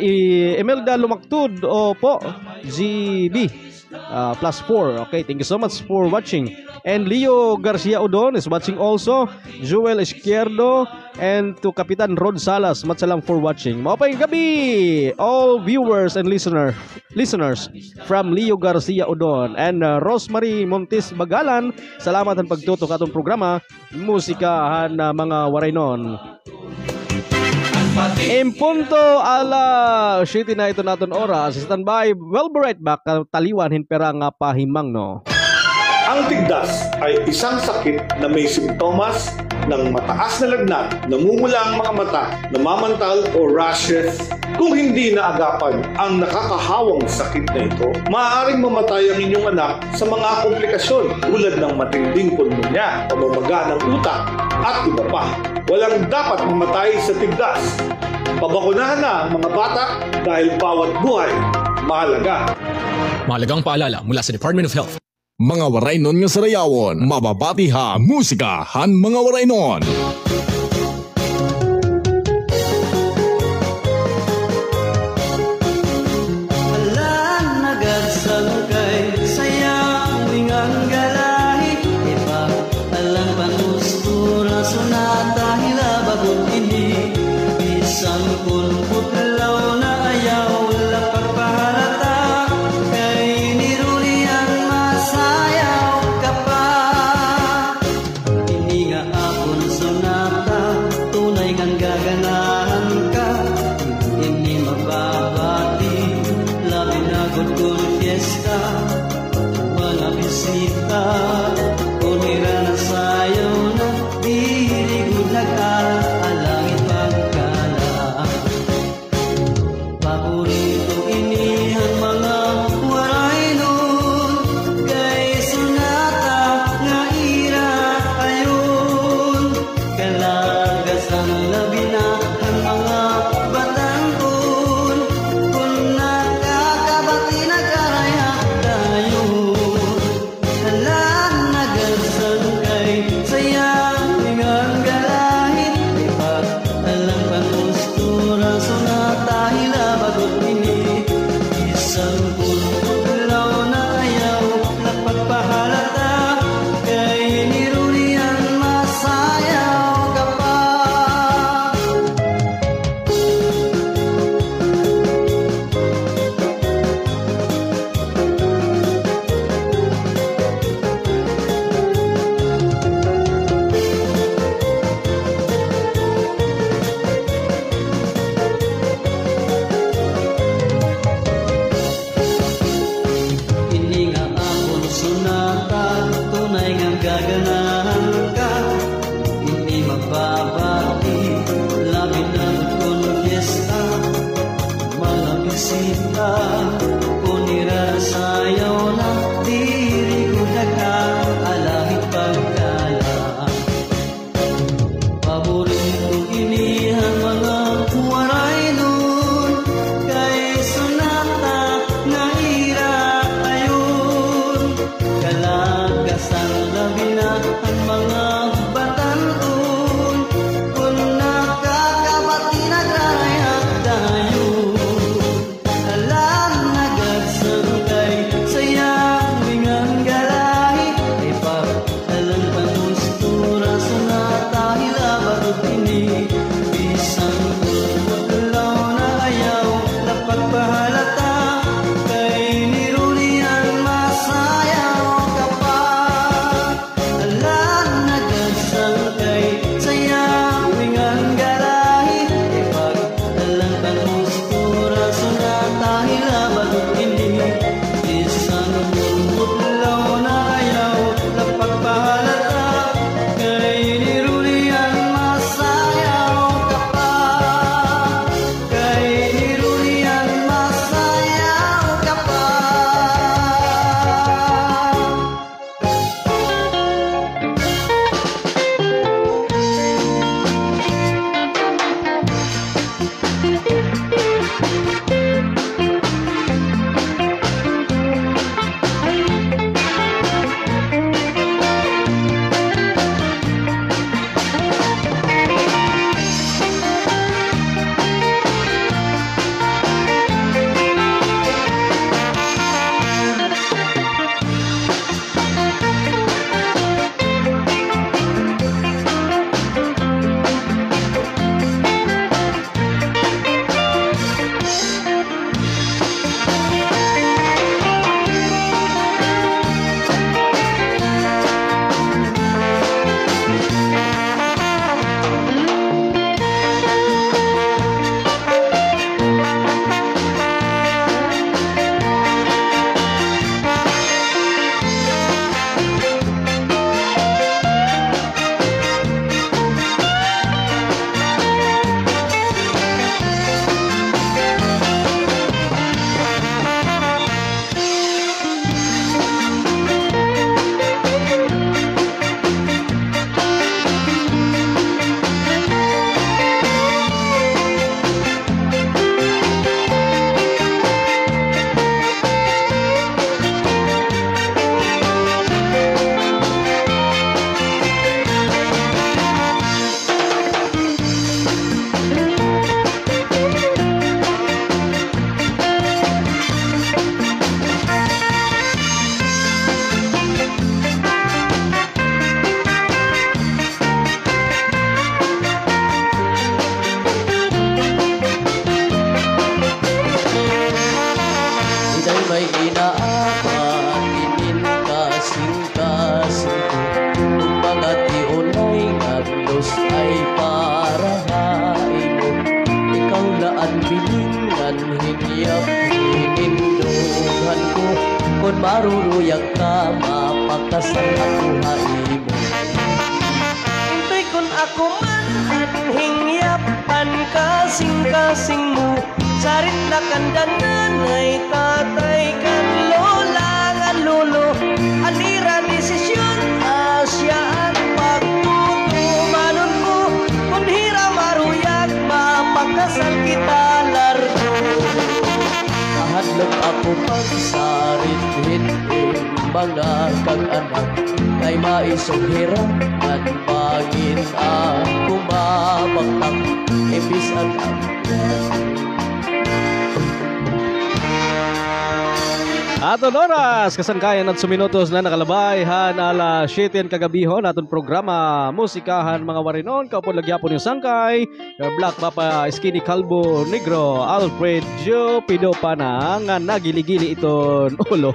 S9: Imelda Lumactud, po, GB. +4. Okay, thank you so much for watching. And Leo Garcia Udon is watching also. Joel Izquierdo and to Kapitan Rod Salas, matsalang for watching. Maupay gabi all viewers and listeners from Leo Garcia Udon and Rosemary Montes Bagalan. Salamat ang pagtutok atong programa Musikahan mga Waraynon. In punto ala 7 na ito natin oras. Standby. We'll be right back. Taliwan hinpera nga pahimang no.
S15: Ang tigdas ay isang sakit na may simptomas ng mataas na lagnat, namumula ang mga mata, namamantal o rashes. Kung hindi naagapan ang nakakahawang sakit na ito, maaaring mamatay ang inyong anak sa mga komplikasyon tulad ng matinding pulmonya, pamamaga ng utak at iba pa. Walang dapat mamatay sa tigdas. Pabakunahan na ang mga bata dahil bawat buhay mahalaga.
S6: Mahalagang paalala mula sa Department of Health. Mga Waraynon nga sarayawon, mababati ha, musika, han mga Waraynon.
S10: Ini nga apon sunat maruruyag ka, mapakasal ako haimo. Intoy kun ako man hingyapan kasing-kasing mo, sarit na kandanan ay tatay kan lola kan lolo, anira desisyon asya at pagtutumanon ko, kung hira maruyag mapakasal kita largo. Kahadlok ako pagsarit mga kag-anak, kay maisong hirap at pagin ako mabaktak, ibis at
S9: Aton oras, kasangkayan at suminutos na nakalabayhan ala 7 kagabihon aton programa Musikahan mga Warinon. Kaupon lagyapon yung sangkay, your Black Papa Skinny Calvo Negro Alfred Joe Pidopana nga nagiligili iton ulo.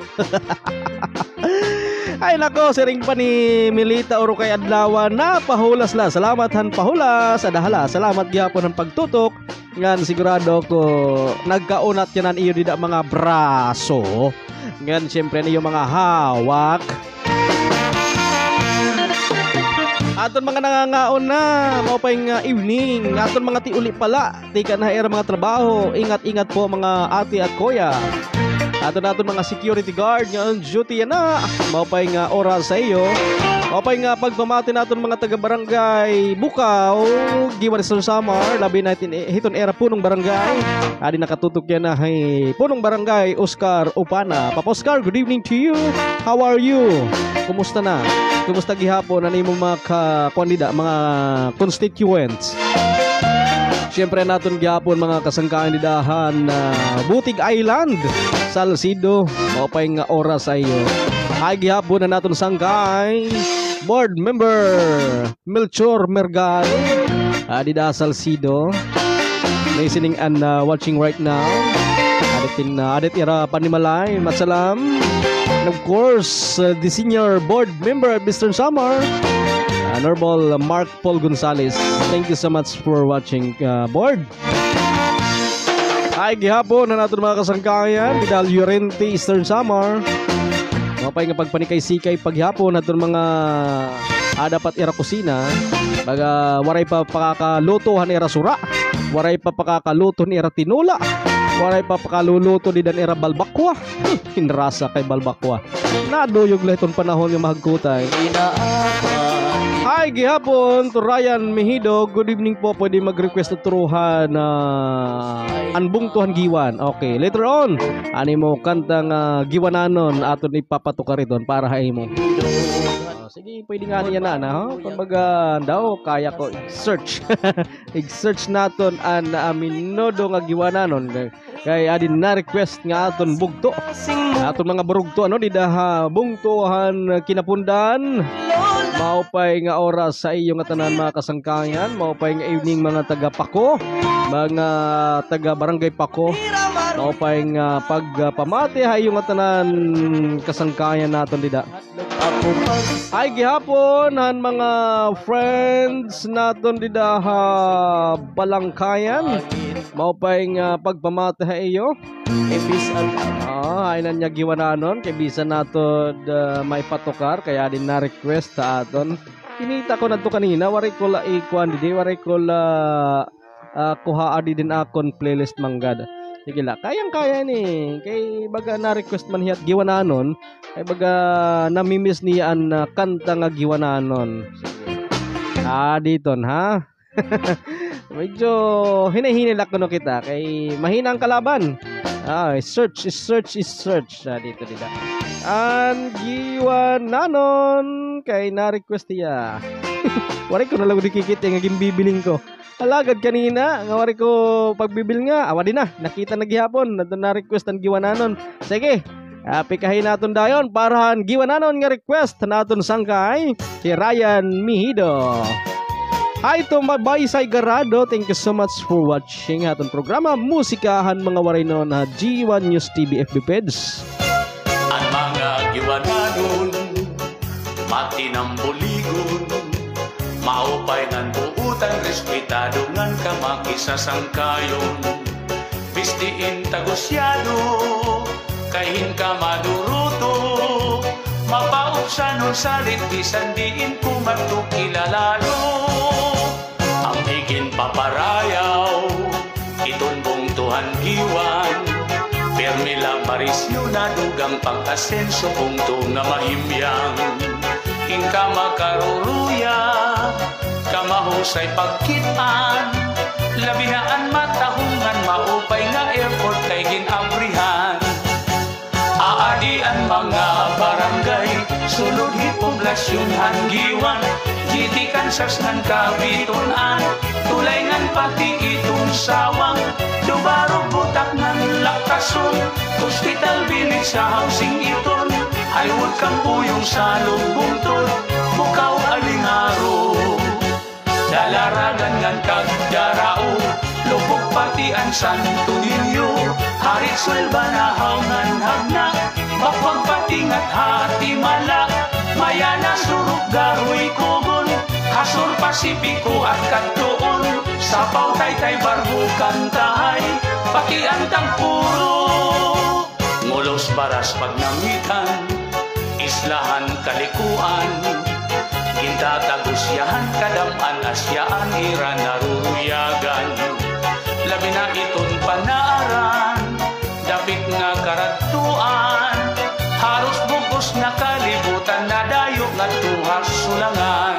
S9: Ay nako, siring pa ni Milita Oro kay Adlawan na pahulas la. Salamat han pahulas, adahala. Salamat gyapon ang pagtutok. Ngan sigurado ko nagkaunat yanan iyo dida mga braso. Ngan siyempre niyo mga hawak. Aton mga nangangaon na, maupay nga evening. Aton mga tiuli pala, tika na era mga trabaho. Ingat-ingat po mga ate at kuya. Aton mga security guard nga on duty na, maupay nga oras sa iyo. Maupay nga pagpamati naton mga taga-barangay Bukaw, Giwan sa Samar, labi natin hiton era punong barangay. Adi nakatutok yan na hay punong barangay Oscar Upana. Papa Oscar, good evening to you. How are you? Kumusta na? Kumusta gihapon ano yung mga kandida, mga constituents? Siyempre natin gihapon mga kasangkaan didahan Butig Island, Salcido, maupay nga oras sa iyo. Ay gihapon na natin sangkay board member Melchor Mergal, dida Salcido, listening and watching right now. Adit ira Panimalay, Matsalam. And of course, the senior board member Mr. Samar, Honorable Mark Paul Gonzalez. Thank you so much for watching, board. Ay gihapon na natin mga kasangkayan, Vidal Llorente, Eastern Samar. Mapay nga pagpanikay-sikay paghapon natin mga dapat ira kusina. Baga waray pa pakakalutohan ira sura, waray pa pakakaluto ni ira tinula, waray pa pakaluluto ni dan ira balbakwa. Hinrasa kay balbakwa. Naduyog lahiton panahon nga mahagkutay. Hi, gihapon to Ryan Mejido. Good evening po. Pwede mag-request na turuhan Anbung Tuhan Giwan. Okay, later on ani mo kantang Giwananon aton ipapatukar ito para hay mo. Sige, pwede nga niya na kumbaga daw kaya ko search. I-search naton an aminodo nga Giwananon. Kay adin na request nga aton bugto. Aton mga burugto didaha bungtuhan kinapundan. Maupay nga oras sa iyo nga tanan mga kasangkayan, maupay nga evening mga taga Pako, mga taga Barangay Pako. Maupay nga pagpamati hayo nga tanan kasangkayan naton dida. Ay gihapon han mga friends naton dida Balangkayan. Maupay nga pagpamati hayo. Ay nan nya Giwananon kay bisan nato may patukar kaya din na request sa aton. Kinita ko nadto kanina wari ko la ikuan di wari ko la kuha adi din akon playlist manggad. Sige la, kayang-kaya ni. Kay baga na request man hiyat Giwananon, kay baga namimiss niya an kanta nga Giwananon. Sige. Diton ha. Medyo hinahinilak ko no kita kay mahinang kalaban. Search. Dito. An Giwananon kay na-request niya. Wari ko na lang dikikit nga gimbibiling ko. Alagad kanina, nga wari ko pagbibil nga, awa din na, nakita na gihapon, na-request ang Giwananon. Sige, pikahin natin dayon, parahan Giwananon nga request natin sangkay, si Ryan Mejido. Hi to Mabaysay Garado, thank you so much for watching aton programa Musikahan mga Warinon na G1 News TV FB page.
S16: Ang mga Giwananon, mati ng buligon, maupay ng buutan, respetado ngan kamakisa sangkayon. Pistiin tagosyado, kahin ka maduruto, mapaubsan nun salit, bisan diin kumanto kilalalo. Ang higin paparayaw, iton bong tuhan giwan, permila parisyo na dugang pag-asenso kung to nga mahimyang. Hingka makaruruya, kamahusay pagkitaan, labinaan matahungan, maupay nga effort kay ginabrihan. Aadian mga barangay, sulod poblasyon hanggiwan, gitikan sas ng kabitunan, tulay ngan pati itong sawang, dubarog butak ng lakason, hospital bilit sa housing iton, haywag kang puyong sa lugbungtod, bukaw alingaro. Dalaragan ngan kagdarao, lupok pati ang Santo Niño, harit swelba na haungan hagna, bakwag pati ngat hati malak, mayana suruk garuy kugon, hasur Pasipiko at Kantoon, sapaw taytay barbo kantahay, pakiantang puro. Ngulos paras pagnamitan, islahan kalikuan, gintatagusyahan kadaman asyaan ira naruruyagan, labi na iton panaaran, dapit nga karatuan, haros bugos na kalibutan na dayo nga tuhas sulangan.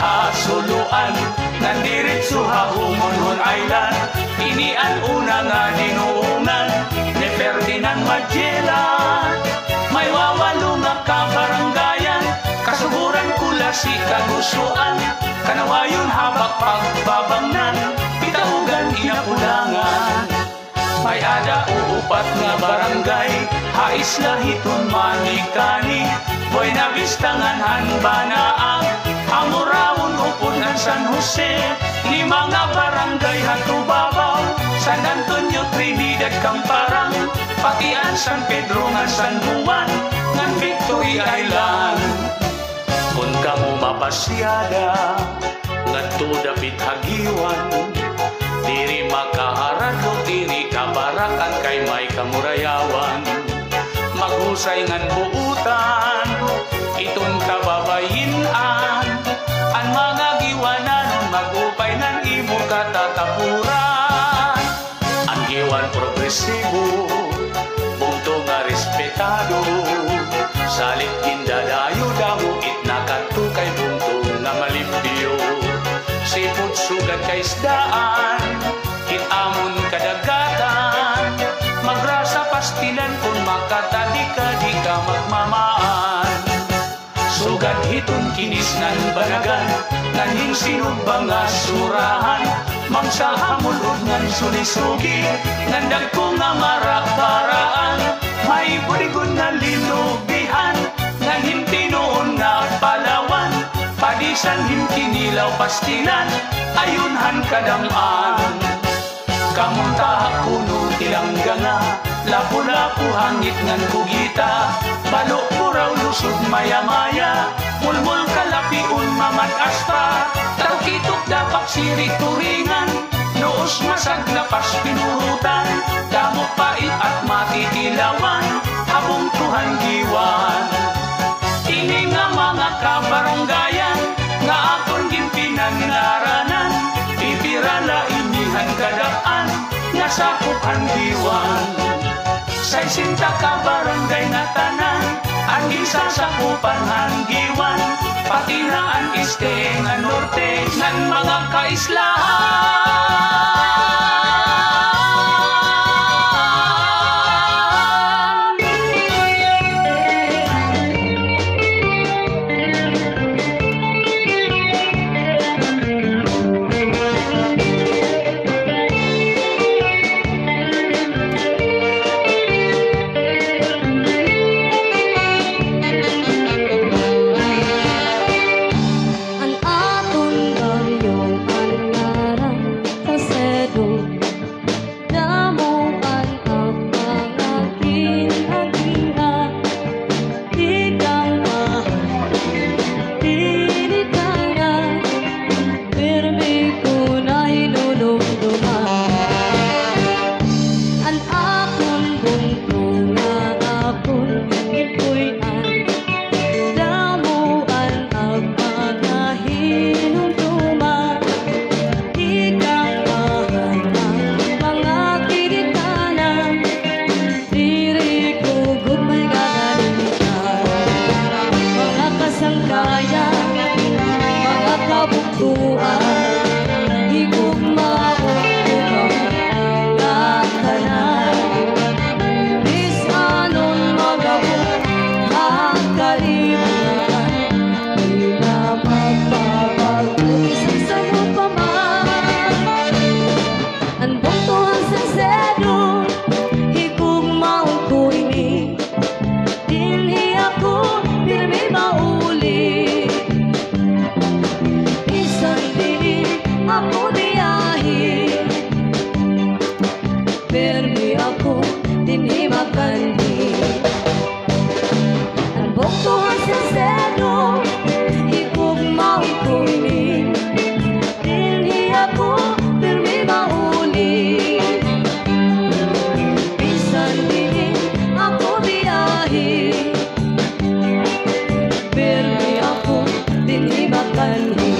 S16: Hasuluan, nandiritso hahungon Island, inian una nga dinuungan, ni Ferdinand Magellan. May wawalo nga kabarangayan, kasuburan kula si kagusuan, kanawayon habak pagbabangnan, pitaugan inapulangan. May ada uupat nga barangay, hais lahiton manikani, Buena Vista ngan hanbanaang, Amoraon upod ng San Jose, ni mga barangay hatubabaw, San Antonio, Trinidad, Camparang, pati ang San Pedro ngan San Juan, ngan Victory Island. Kung kamo mapasyada, ngadto dapit hagiwan, diri makaharado, diri kabarakan kay may kamurayawan, maghusay ngan buutan, iton kababayinan, ang mga giwananon magupay ng imo katatapuran. Ang giwan progresibo, punto nga respetado, salit kindadayo damo itnakatu kay punto nga malimpyo. Sipot sugat kay isdaan, hitamon kadagatan, magrasa pastilan kung makatadi ka magmamaan. Sugat hitun kinis nan banagan, nanhing sinubang nga surahan, mangsa hamulod ngan sulisugi, nandag ko nga maraparaan, may buligon na linubihan, nanhing tinoon na palawan, padisan himkinilaw pastilan, ayunhan kadamaan. Kamunta kuno tilanggana, lapu-lapu hangit ngan kugita, balok puraw lusod maya-maya, mulmul kalapiun mamat aspa, tawkitok dapak siri turingan, noos masag lapas pinurutan, damok pait at matitilawan, habong Tuhan giwan. Ini nga mga kabaranggayan, nga akon ginpinan naranan, ipirala inihan kadaan, nga sakupan diwan. Say sinta ka barangay nga tanan, ang isasakupan hanggiwan, pati na ang este nga norte, ng mga kaislahan.
S14: ako biyahe. Permi ako tinimakanhi. Ang buktuhan sa seno, ikugmaw ko ini. Dinhi ako, permi mauli. Bisan din ako biyahe. Permi ako tinimakanhi.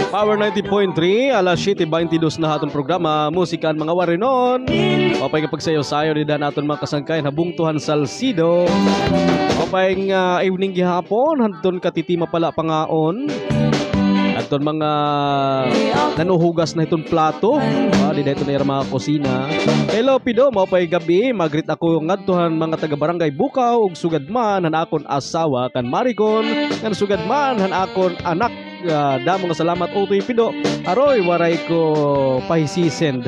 S9: Power 90.3, alas 7:22 na hatong programa, musikan mga warinon. Opay kapag sayo-sayo di dan aton mga kasangkayan, habungtuhan salsido. Opay nga evening gihapon, hanton katitima pala pangaon. Aton mga nanuhugas na itong plato. Di dito na yung mga kusina. Hello Pido, maupay gabi. Magrit ako ngadtuhan mga taga-barangay Bukaw ug sugadman han akon asawa kan Maricon. Ngan sugadman han akon anak. Damo nga salamat utoy Pido. Aroy waray ko pahisisend.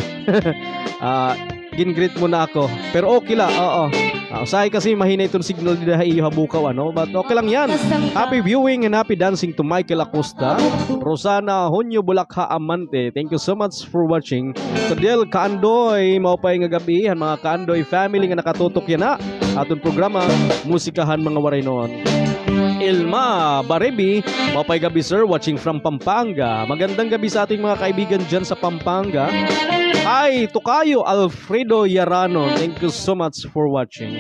S9: Gingrit mo na ako. Pero okay la, oo. Usahay kasi mahina itong signal dito sa iyo habukaw, ano? But okay lang yan. Happy viewing and happy dancing to Michael Acosta, Rosana Honyo Bulakha Amante. Thank you so much for watching. Tadel Kaandoy, maupay nga gabi, mga Kaandoy family nga nakatutok yan na atong programa, musikahan mga waray noon. Ilma Barebi, maupay gabi sir, watching from Pampanga. Magandang gabi sa ating mga kaibigan dyan sa Pampanga. Hi, Tokayo Alfredo Yarano. Thank you so much for watching.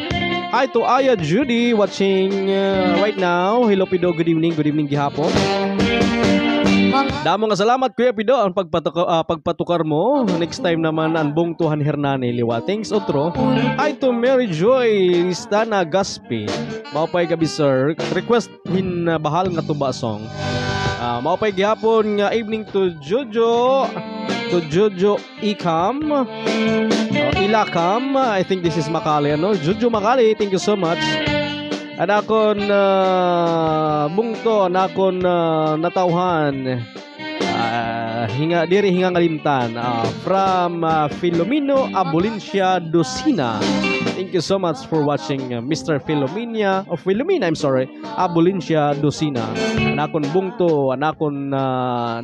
S9: Hi to Aya Judy watching right now. Hello Pido, good evening gihapon. Damo nga salamat Kuya Pido ang pagpatukar mo. Next time naman ang bungtuhan Hernani liwa. Thanks otro. Hi to Mary Joy Ristana Gaspi. Maupay gabi sir. Request hin bahal nga tuba song. Maupay gihapon nga evening to Jojo. To Jojo Ikam, Ilakam, I think this is Makali, ano? Jojo Makali, thank you so much. Anakon bungto, anakon natauhan. Hinga ngalimtan from Filomeno Abolincia Docina. Thank you so much for watching Mr. Filomena Abolincia Docina. Anakon bungto, anakon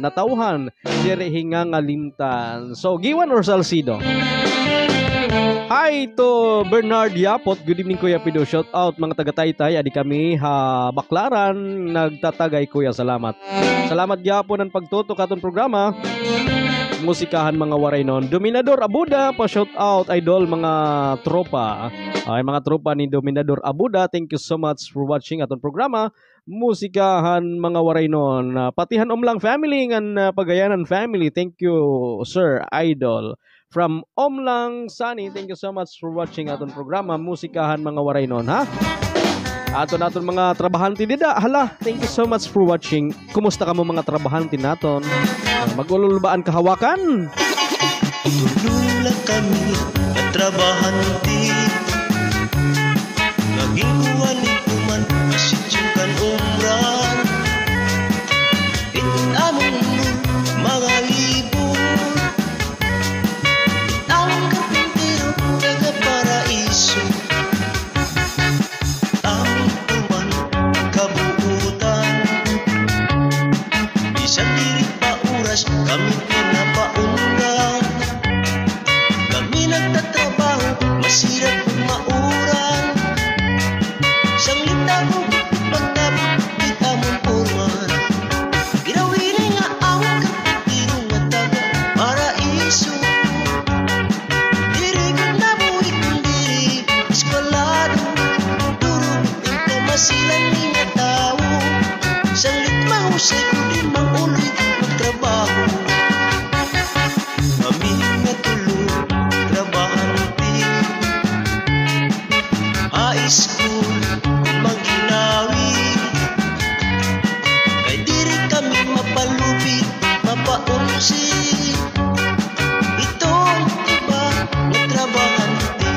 S9: natauhan diri hinga ngalimtan. So Giwan or Salcido? Hi to Bernard Yapot. Good evening Kuya Pido. Shout out mga taga-Taytay. Adi kami Baklaran. Nagtatagay Kuya. Salamat. Salamat Yapon ang pagtutok atong programa. Musikahan mga waray nun. Dominador Abuda. Pa-shout out idol mga tropa. Ay mga tropa ni Dominador Abuda. Thank you so much for watching atong programa. Musikahan mga waray nun. Patihan Omlang family ngan Pagayanan family. Thank you Sir Idol. From Omlang Sunny, thank you so much for watching aton programa Musikahan mga waray nun, ha? Aton mga trabahante dida. Hala, thank you so much for watching. Kumusta ka mo mga trabahante naton? Magululbaan kahawakan?
S10: Tulula kami at trabahante. Naging kuwanin kuman masitsukan umran. Itamong mga libo. Kami pinapaundan. Kami nagtatrabaho, masirap mauran. Siyang litago, pagtabot, di among porman. Girawin nga ang kapatiro nga taga paraiso. Diri ko nabuhi kung diri, eskwalado. Durog ang kamasilan ni nga tao. Siyang litmaho, sa'y kunin manguloy magtrabaho. Kami natulog, trabahante. High school, maginawi. Kay diri kami mapalupit, mapaunsi. Ito ang iba na trabahante.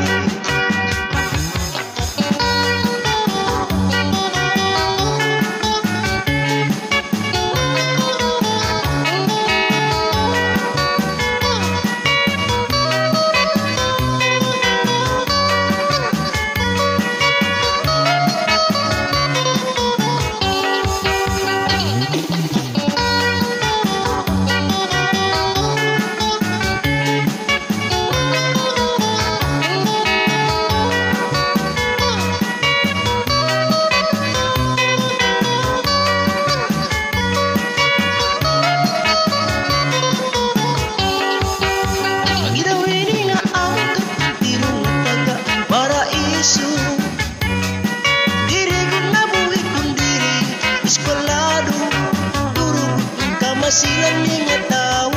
S10: Silang mga tao,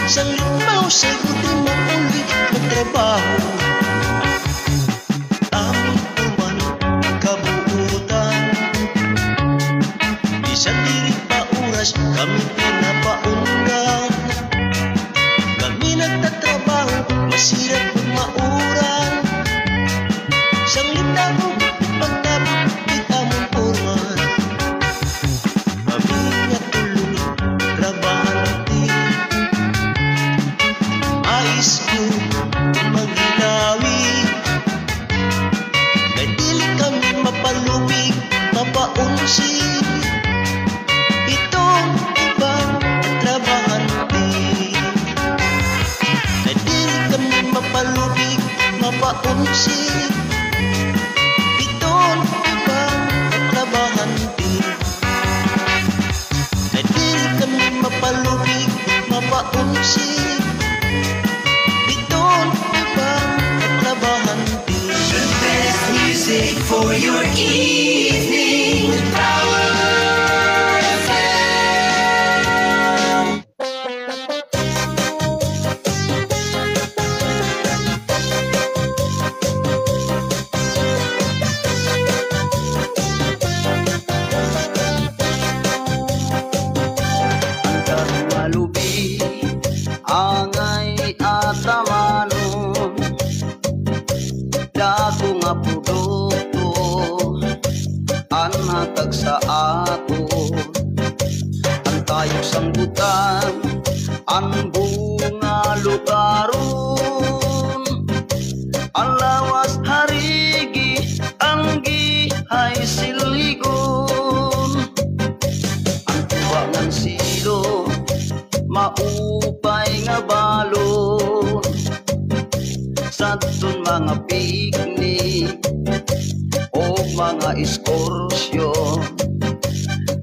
S10: sang limaw sa guti mauli magtrabaho. Aming tuman kabuutan, isang diri pa oras kami pinapaundan. Kami nagtatrabaho, masirap mauran. Sang litago, pagtabot, di among porman. Kami natulog, trabahante. High school, maginawi. Kay dili kami mapalubig, mapaunsi. Itong ibang trabahante. Kay dili kami mapalubig, mapaunsi. Itong ibang trabahante. Kay dili kami mapalubig, mapaunsi. Itong ibang trabahante. The best music for your evening. Power FM. Malubi angay atamano dako nga produkto
S17: ihatag sa aton. Ang tayong sangbutan, ang bunga lukaron, ang lawas harigi, ang gihay siligon. Ang tuwangan silo, maupay nga balon, sadton mga piknik o mga ekskursyon.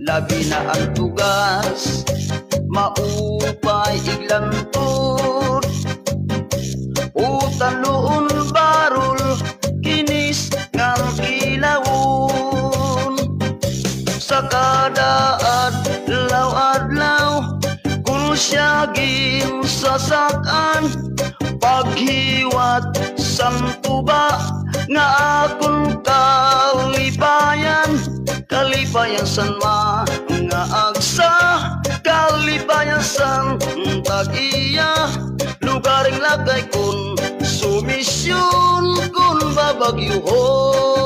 S17: Labi na ang tugas, maupay iglantot, utan luon barol, kinis ngang kilawon. Sa kada adlaw-adlaw, kung siyaging sasakan, paghiwat sang tuba, nga akong kalibayan. Kalibayan san mga agsa, kalibayan san tag-iya. Lugaring lagay kun sumisyon, kun babagyuhon.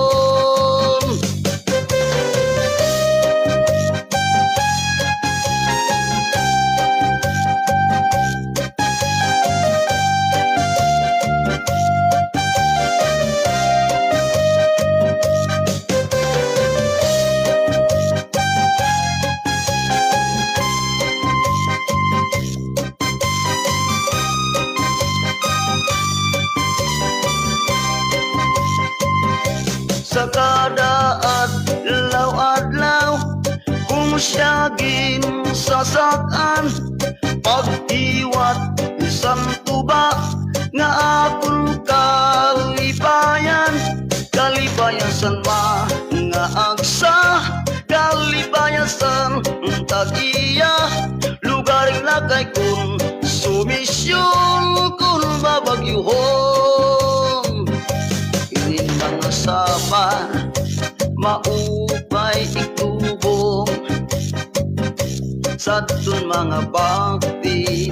S17: Sa kada adlaw-adlaw, kung siyagin sasakan, pag-iwat isang tuba, nga akong kalibayan. Kalibayan san mga agsa, kalibayan san tag-iya. Lugaring lagay kun sumisyon, kun babagyuhon. Inin mga sama, maupay itubong, sadton mga bakti,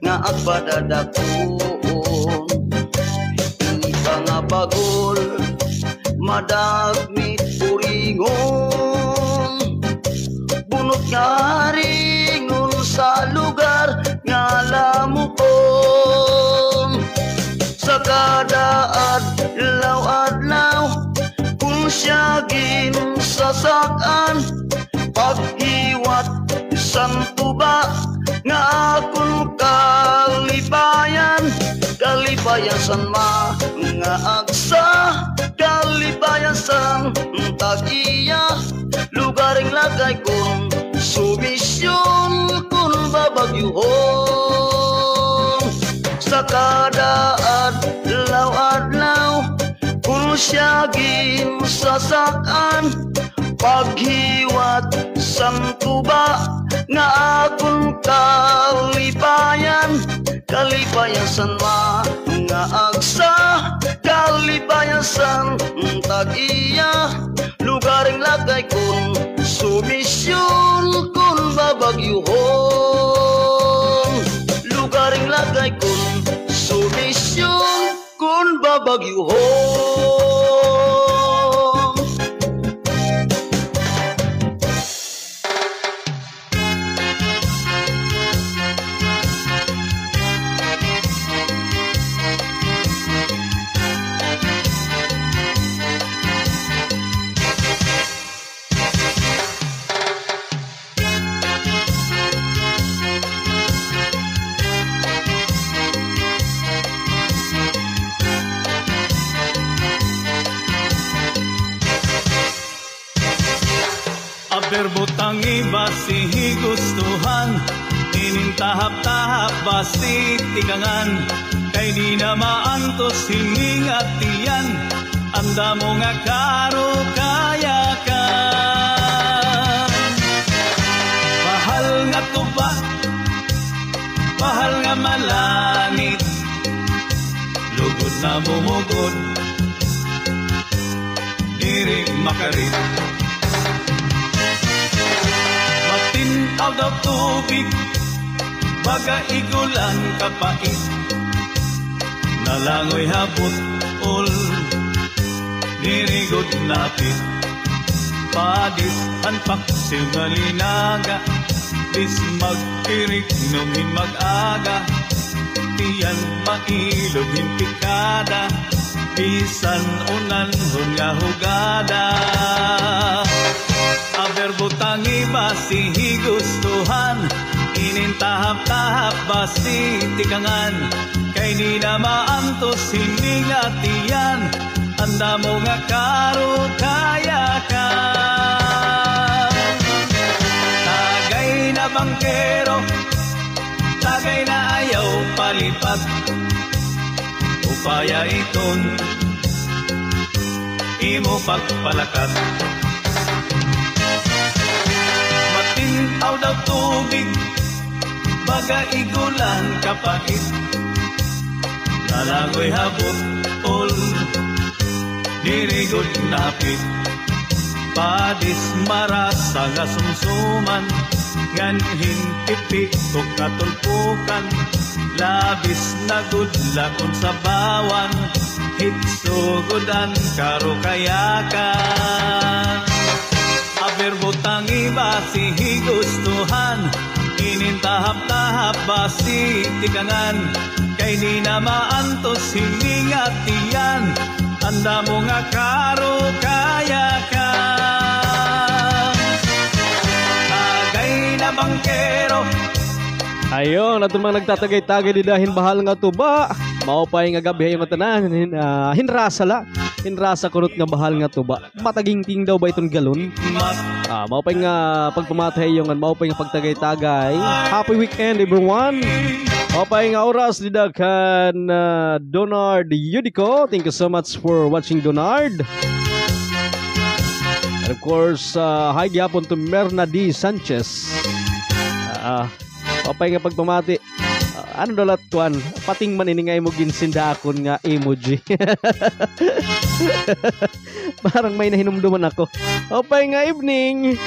S17: nga agpadadakuon. Ini pa nga bagol, madagmit puringon, bunot nga ringon sa lugar nga lamukon. Sa kada adlaw-adlaw, kung siyagin sasakan, paghiwat isang tuba, nga akong kalibayan. Kalibayan san mga agsa, kalibayan san tag-iya. Lugaring lagay kun sumisyon, kun babagyuhon. Sa kada adlaw-adlaw, kung siyagin sasakan, paghiwat sang tuba, nga akong kalibayan. Kalibayan san mga agsa, kalibayan san tag-iya. Lugaring lagay kun sumisyon, kun babagyuhon. Lugaring lagay kun sumisyon, kun babagyuhon.
S8: Berbutang iba si gustuhan, inintahap-tahap basi tikangan, kay di na maantos hining at tiyan, anda mo nga karo kayakan. Bahal nga tuba, bahal nga malangit, lugod na bumugod, diri makarit. Tinaw daw tubig, baga igulan kapait, nalangoy habot ol, dirigod napit. Padis anpak simalinaga, bis magtirik numin mag-aga, tiyan mailog hintikada, bisan unan nga hugada. Aber butang iba si higustuhan, inintahap-tahap ba si tikangan, kay di na maantos hiningatiyan, anda mo nga karo kaya ka. Tagay na bangkero, tagay na ayaw palipat, upaya iton imo pagpalakat. Matintaw daw tubig, baga igulan kapait, lalangoy habot ol dirigod napit. Padis marasa nga sumsuman, ngan hintipik o katulpukan, labis na gudlakon sa bawan, hitsugodan karo kayakan. Aber butang iba si higustuhan, inintahap-tahap ba si tikangan, kay di na maantos hiningatiyan, anda mo nga karo kaya ka. Tagay na bangkero.
S9: Ayun, ato mga nagtatagay-tagay di dahin bahal nga tuba. Maupay nga gabi yung matanan. Hinrasa la. Hinrasa kurot nga bahal nga tuba. Mataging-ting daw ba itong galon? Maupay nga pagpamatay yung maupay nga pagtagay-tagay. Happy weekend everyone. Maupay nga oras didakan Donard Yudico. Thank you so much for watching, Donard. And of course, hi gyapon to Merna D. Sanchez. Maupay nga pagpamati. Ano daw latuan? Pating maniningay mo ginsinda akon nga emoji. Parang may nahinumduman ako. Maupay nga evening.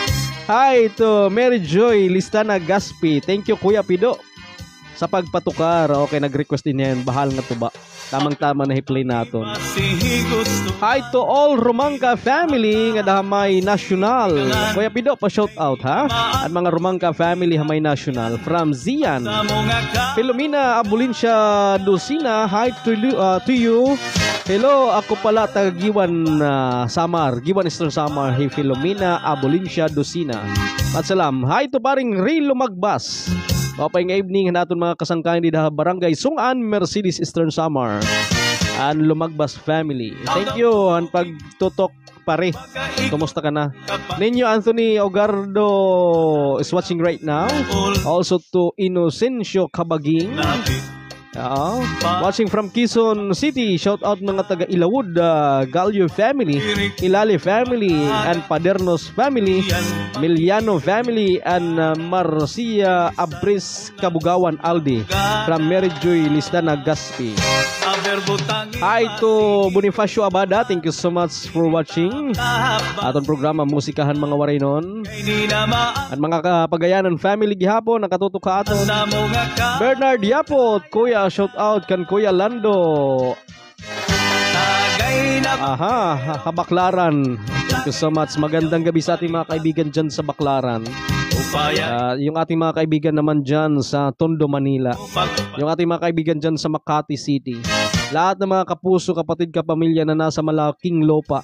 S9: Hi to Mary Joy Listana Gaspi. Thank you Kuya Pido sa pagpatukar. Okay, nag-request din yan. Bahal nga tuba. Tamang-tama na hi-play natin. Hi to all Romangka family nga dahamay national. Kuya Pido, pa-shout out ha. At mga Romangka family hamay national. From Zian. Filomena Abulincia Dosina. Hi to you. Hello, ako pala taga Giwan Samar. Giwan Eastern Samar. Hey Filomena Abulincia Dosina. At salam. Hi to paring Rilo Magbas. Kapay nga evening natin mga kasangkain di da Barangay Sungan, Mercedes Eastern Samar and Lumagbas family. Thank you ang pagtutok pare. Kumusta ka na? Ninyo Anthony Ogardo is watching right now. Also to Inocencio Cabaging. Watching from Quezon City. Shout out mga taga Ilawud, Gallo family, Ilali family, and Padernos family, Miliano family, and Marcia Abris Kabugawan Aldi from Mary Joy Listana Gaspi. Hi to Bonifacio Abada. Thank you so much for watching atong programa Musikahan Mga Waraynon. At mga Kapagayanan family gihapon nakatutok ka aton. Bernard Yapot, Kuya, shout out kan Kuya Lando. Baklaran. Thank you so much. Magandang gabi sa ating mga kaibigan dyan sa Baklaran. Yung ating mga kaibigan naman dyan sa Tondo, Manila. Yung ating mga kaibigan dyan sa Makati City. Lahat ng mga kapuso, kapatid, kapamilya na nasa malaking lupa.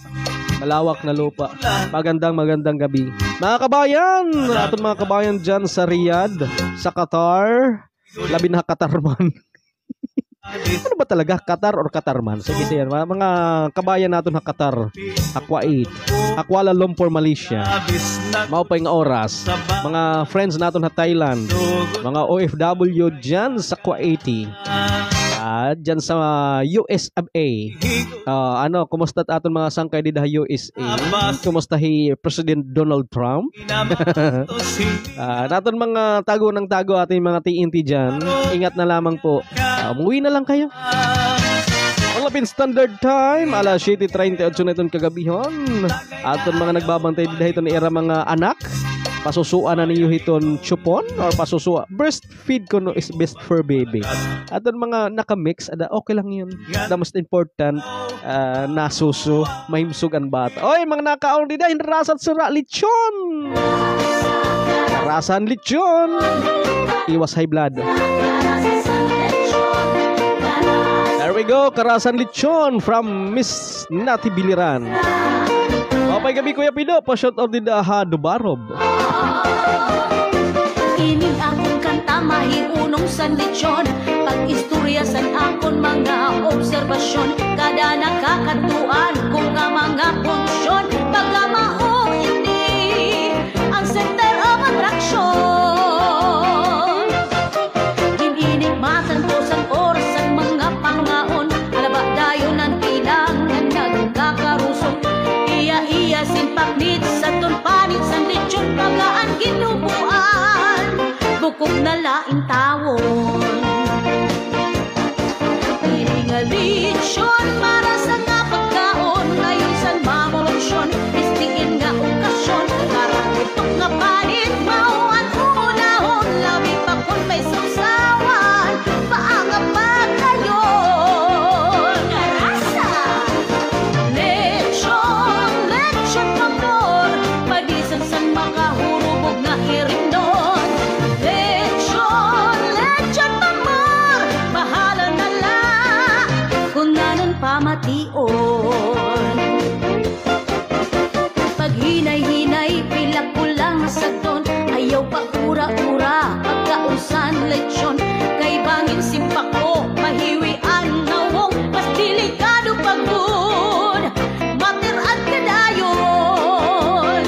S9: Malawak na lupa. Magandang gabi. Mga kabayan, atong mga kabayan dyan sa Riyadh, sa Qatar, labi na Qatarman. Ano ba talaga? Qatar or Qatarman? Sige siya. Mga kabayan natin sa Qatar, Kuwait, Kuala Lumpur, Malaysia. Maupay nga oras. Mga friends natin sa Thailand. Mga OFW dyan sa Kuwaiti. Dyan sa USA. Kumusta aton mga sangkay di dahi USA? Kumusta hi President Donald Trump? Naton mga tago ng tago ating mga TNT dyan. Ingat na lamang po. Umuwi na lang kayo. Philippine Standard Time, alas 7:38 na itong kagabihon. Aton mga nagbabantay di dahi ito ni era mga anak. pasusuan na ninyo hiton chupon or pasusua. Breastfeed ko no is best for baby. At mga nakamix, okay lang yun. The most important, nasuso, mahimsug ang bata. Oy, mga nakaon din na, hinrasan sura, lechon! Rasan lechon! Iwas high blood. There we go, karasan lechon from Miss Nati Biliran. Mapay gabi Kuya Pido, pa-shout out din ha Dubarob.
S14: Ining akong kanta mahiunong san lechon, pag-istorya san akon mga obserbasyon, kada nakakatuan kung nga mga funksyon, pagkamao hindi ang center of attraction. Hininig matan ko san oras san mga pangaon, alaba dayon ang ilang nagkakarusong, iya sinpaknit sa tunpanit san lechon, pagaan ginubuan, bukog na laing tawon. Iring a lechon para sa nga pagkaon, ngayon san mamoronsyon, istingin nga okasyon, karagutok nga panit, mauan unahon, labi pa kung may sausawan, paanga pa kayon. Karasa! Lechon, lechon pamor, padisan san makahurubog nga irimnon. Lechon, lechon pamor, bahala na la, kung nanon pamation. Pag hinay-hinay, pila ko lang nasagton, ayaw pa ura-ura, pagkausan lechon, kay bangin simpak ko, mahiwi ang nawong, mas delikado pagod, matirad ka dayon.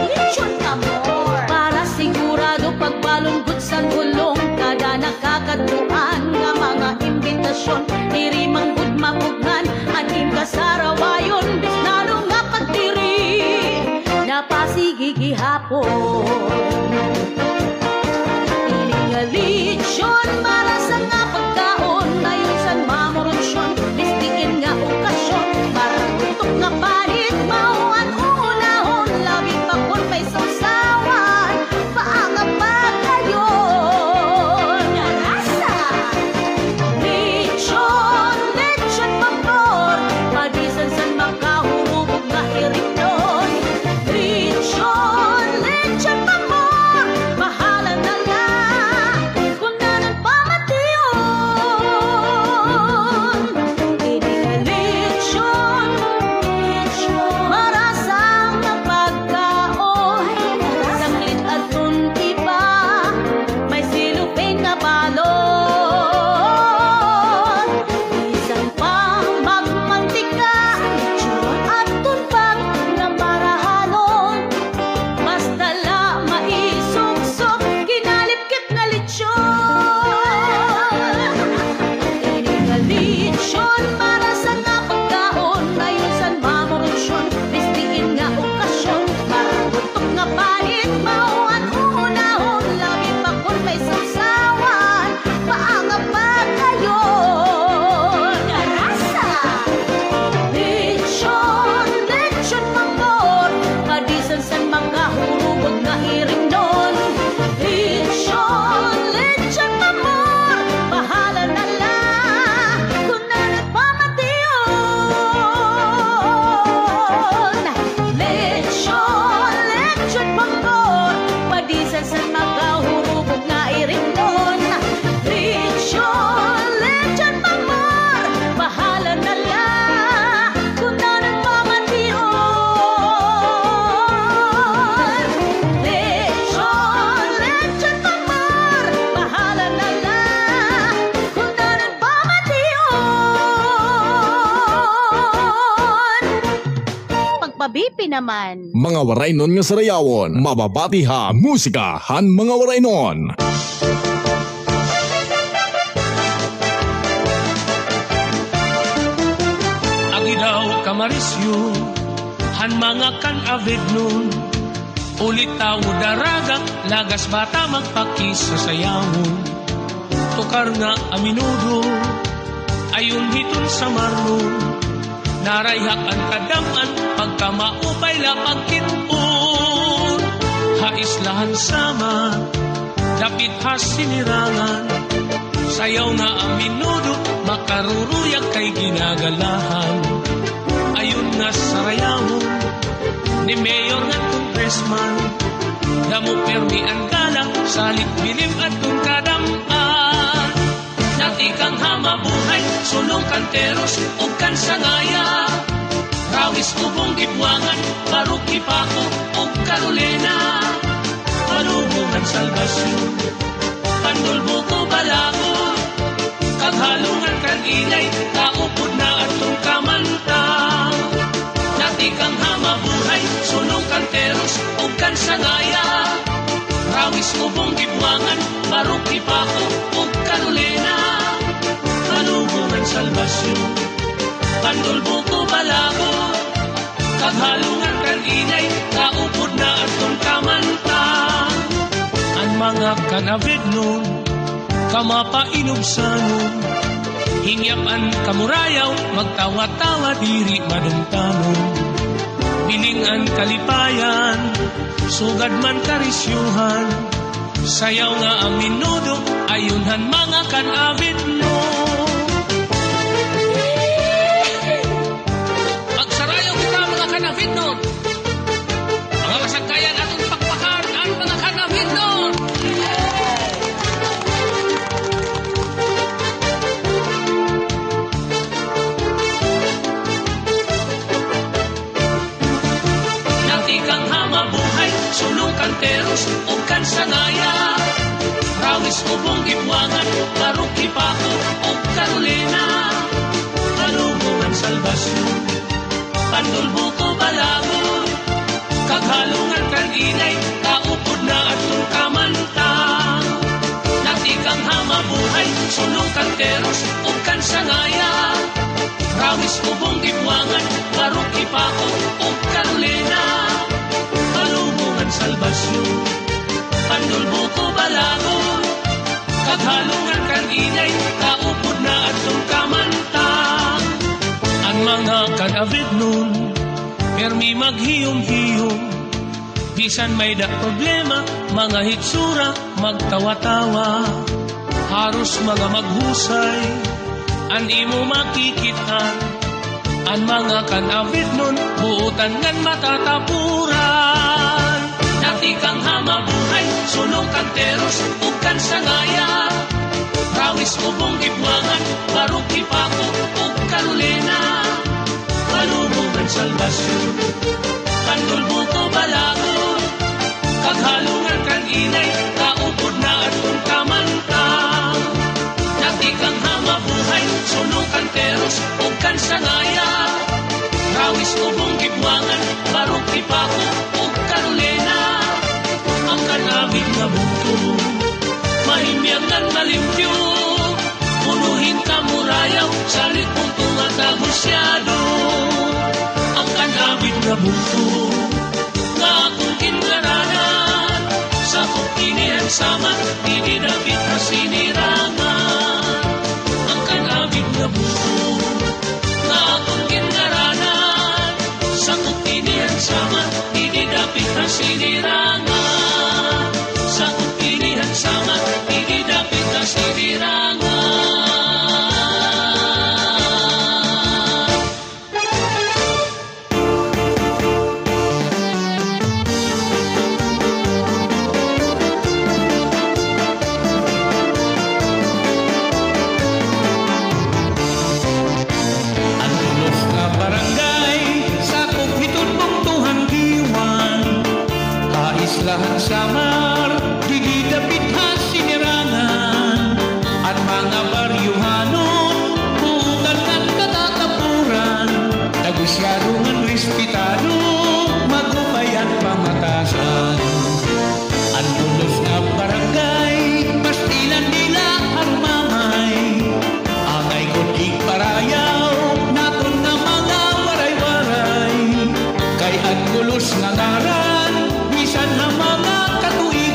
S14: Lechon amor, para sigurado pagbalunggod sa gulong, kada nakakatuan nga mga imbitasyon, irimang good mapugnan, aning kasarawayon, bisnalo nga pagdiri, napasigigihapon. Ining a lechon para sa nga pagkaon, ngayon san mamoronsyon, bistingin nga okasyon, para tutok nga panit, mauan unahon, labi pa kung may sausawan, paanga pa kayon. Narasa! Lechon, lechon pambor, padisan san makahurubog nga irimnon. Lechon, lechon pambor, bahala na la, kung nanon pamation. Ining a lechon, marasang na pagkaon, sanglit at tuntipa, may silupin na balon. Isang pang magmantika, lechon at tunpag na marahalon, basta la maisugsok, kinalipkit na lechon. Ining a lechon para sa nga pagkaon, ngayon san mamoronsyon, bistingin nga okasyon, para tutok nga panit, mauan unahon, labi pa kung may sausawan, paanga pa kayon. Karasa! Lechon, lechon pambor, padisan san makahurubog nga irimnon. Lechon, lechon pambor, bahala na la, kung nanon pamation. Lechon, lechon pambor, padisan san makahurubog nga irimnon. Lechon, lechon pambor, bahala na la, kung nanon pamation. Lechon, lechon pambor, bahala na la, kung nanon pamation. Pagpabipi naman.
S6: Mga waray nun nga sarayawon, mababati ha musika han mga waray nun.
S18: Agidaw kamarisyo, han mga kan-avid nun, ulit tao daraga, lagas bata magpakis sa sayawon. Tukar nga aminudo, ayun hiton sa marlon, narayhak ang kadaman, pagkamaupay lapag kitun. Hais lahat isdahan sama, dapit has sinirangan. Sayaw nga ang minudo, makaruruyag kay ginagalahan. Ayun nga sarayawon, ni Mayor nga Congressman, damo permi ang galang, salit bilim at kung kadampan. Dati kang hamabuhay, sulong kanteros, o kan sangaya. Rawis ubong gibwangan, baruki pako, o Carolina. Palubungan salbasyon, pandulbo ko balago. Kaghalungan kan inay, kaupod na atong kamanta. Dati kang hamabuhay, sulong kanteros, o kan sangaya. Rawis ubong gibwangan, baruki pako, o Carolina. Palubungan salbasyon, pandulbo ko balago. Kaghalungan kan inay, kaupod na atong kamanta. Ang mga kanabid nun, kamapainubsanon, hingyapan kamurayaw, magtawa-tawa diri madumtanon. Bilingan kalipayan, sugad man karisyuhan, sayaw nga ang minudo, ayunhan mga kanabid nun. Magsarayaw kita mga kanabid nun, mga kasangkayan atong pakpakan ang mga kanabid nun. Sulong kanteros o kan sangaya. Rawis ubong gibwangan, baruki pako o Carolina. Palubungan salbasyon, pandulbo ko balago. Kaghalungan kan inay, kaupod na atong kamanta. Dati kang hamabuhay, sulong kanteros o kan sangaya. Rawis ubong gibwangan, baruki pako o Carolina. Salbasyon, pandulbo ko balago. Kaghalungan kan inay, kaupod na atong kamanta. Ang mga kanabid nun, permi maghiyom-hiyom. Bisan may da problema, mga hitsura, magtawa-tawa. Haros mga maghusay, an imo makikitan. Ang mga kanabid nun, buutan ngan matatapuran. Dati kang hamabuhay, sulong kanteros, o kan sangaya. Rawis ubong gibwangan, baruki pako, o Carolina. Palubungan salbasyon, pandulbo ko balago. Kaghalungan kan inay, kaupod na atong kamanta. Dati kang hamabuhay, sulong kanteros, o kan sangaya. Rawis ubong gibwangan, baruki pako, o Carolina. Ang kanabig na bugto, mahimyang at malimpyo. Punuhin ka murayaw, salit mong tungatagussyado. Ang kanabig na bugto, nga akong kinaranan. Sa kukinihan sama, dinidapit na sinirangan. Ang kanabig na bugto, nga akong kinaranan. Sa kukinihan sama, dinidapit na sinirangan. Sa kupinihan sama, dinidapit na sinirangan.
S8: Ang tulos na barangay, sakop hitun bungtuhan diwan. Haislahan samar, dididapit has sinirangan. At mga baryuhanon, buutan ng katatapuran. Tagusyadungan respetado, magupayan pamatasan. Ang tulos na barangay, pastilan nila ang mamay. Angay kunig parayaw, naton nga mga waray-waray. Kay ang tulos na ngaran, bisan na mga katuig.